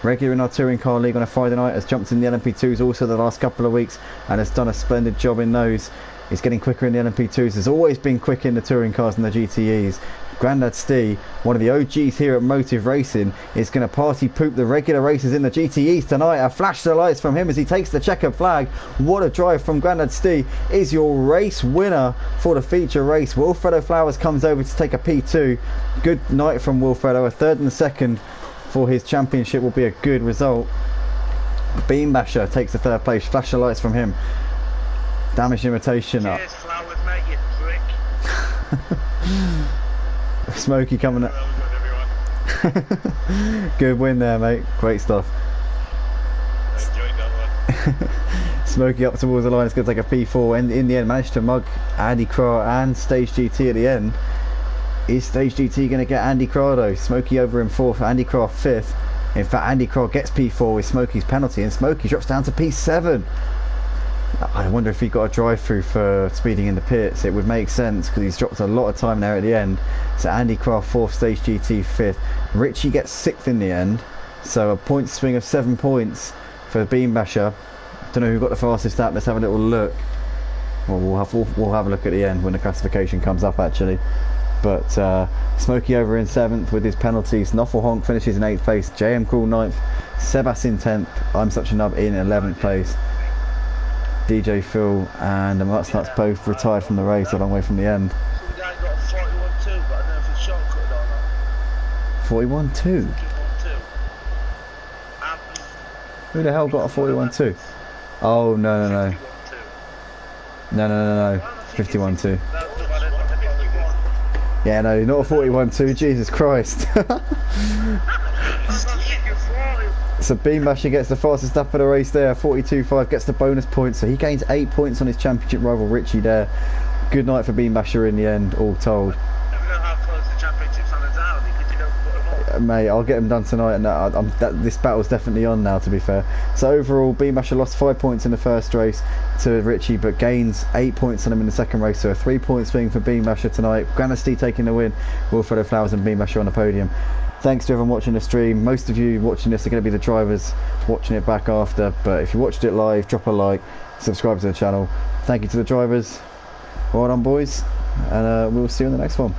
Regular in our touring car league on a Friday night, has jumped in the LMP2s also the last couple of weeks and has done a splendid job in those. He's getting quicker in the LMP2s, has always been quick in the touring cars and the GTEs. Grandad Steve, one of the OGs here at Motive Racing, is going to party poop the regular races in the GTEs tonight. A flash the lights from him as he takes the checkered flag. What a drive from Grandad Steve. Is your race winner for the feature race. Wilfredo Flowers comes over to take a P2. Good night from Wilfredo. A 3rd and 2nd for his championship will be a good result. Beambasher takes the 3rd place. Flash the lights from him. Damaged imitation up. Cheers, Flowers, mate, you prick. Smokey coming up. Good win there, mate. Great stuff. Enjoyed that one. Smokey up towards the line. It's going to take a P4 and in the end managed to mug Andy Craw and Stage GT at the end. Is Stage GT going to get Andy Craw though? Smokey over in 4th, Andy Craw 5th. In fact, Andy Craw gets P4 with Smokey's penalty and Smokey drops down to P7. I wonder if he got a drive-through for speeding in the pits. It would make sense because he's dropped a lot of time there at the end. So Andy Craft 4th, Stage GT 5th. Richie gets 6th in the end. So a point swing of 7 points for Beambasher. Don't know who got the fastest lap. Let's have a little look. Well, we'll have a look at the end when the classification comes up actually. But Smokey over in 7th with his penalties. Noffel Honk finishes in 8th place. JM Cool 9th. Sebas in 10th. I'm Such a Nub in 11th place. DJ Phil and the Mutsnuts both retired from the race a long way from the end. The guy got a 41.2, but I don't know if it's shortcut or not. 41.2? 41.2. Who the hell got a 41.2? Oh, no. 51.2. No. 51.2. Yeah, no, not a 41.2. Jesus Christ. So Beambasher gets the fastest lap of the race there, 42.5, gets the bonus points, so he gains 8 points on his championship rival Richie there. Good night for Beambasher in the end, all told. I don't know how close the championship's on us out, because you don't put them on. Mate, I'll get him done tonight, and this battle's definitely on now, to be fair. So overall, Beambasher lost 5 points in the first race to Richie, but gains 8 points on him in the second race, so a 3-point swing for Beambasher tonight. Granasty taking the win, Wilfredo Flowers and Beambasher on the podium. Thanks to everyone watching the stream. Most of you watching this are going to be the drivers watching it back after, but if you watched it live, drop a like, subscribe to the channel. Thank you to the drivers. Well done, boys, and we'll see you in the next one.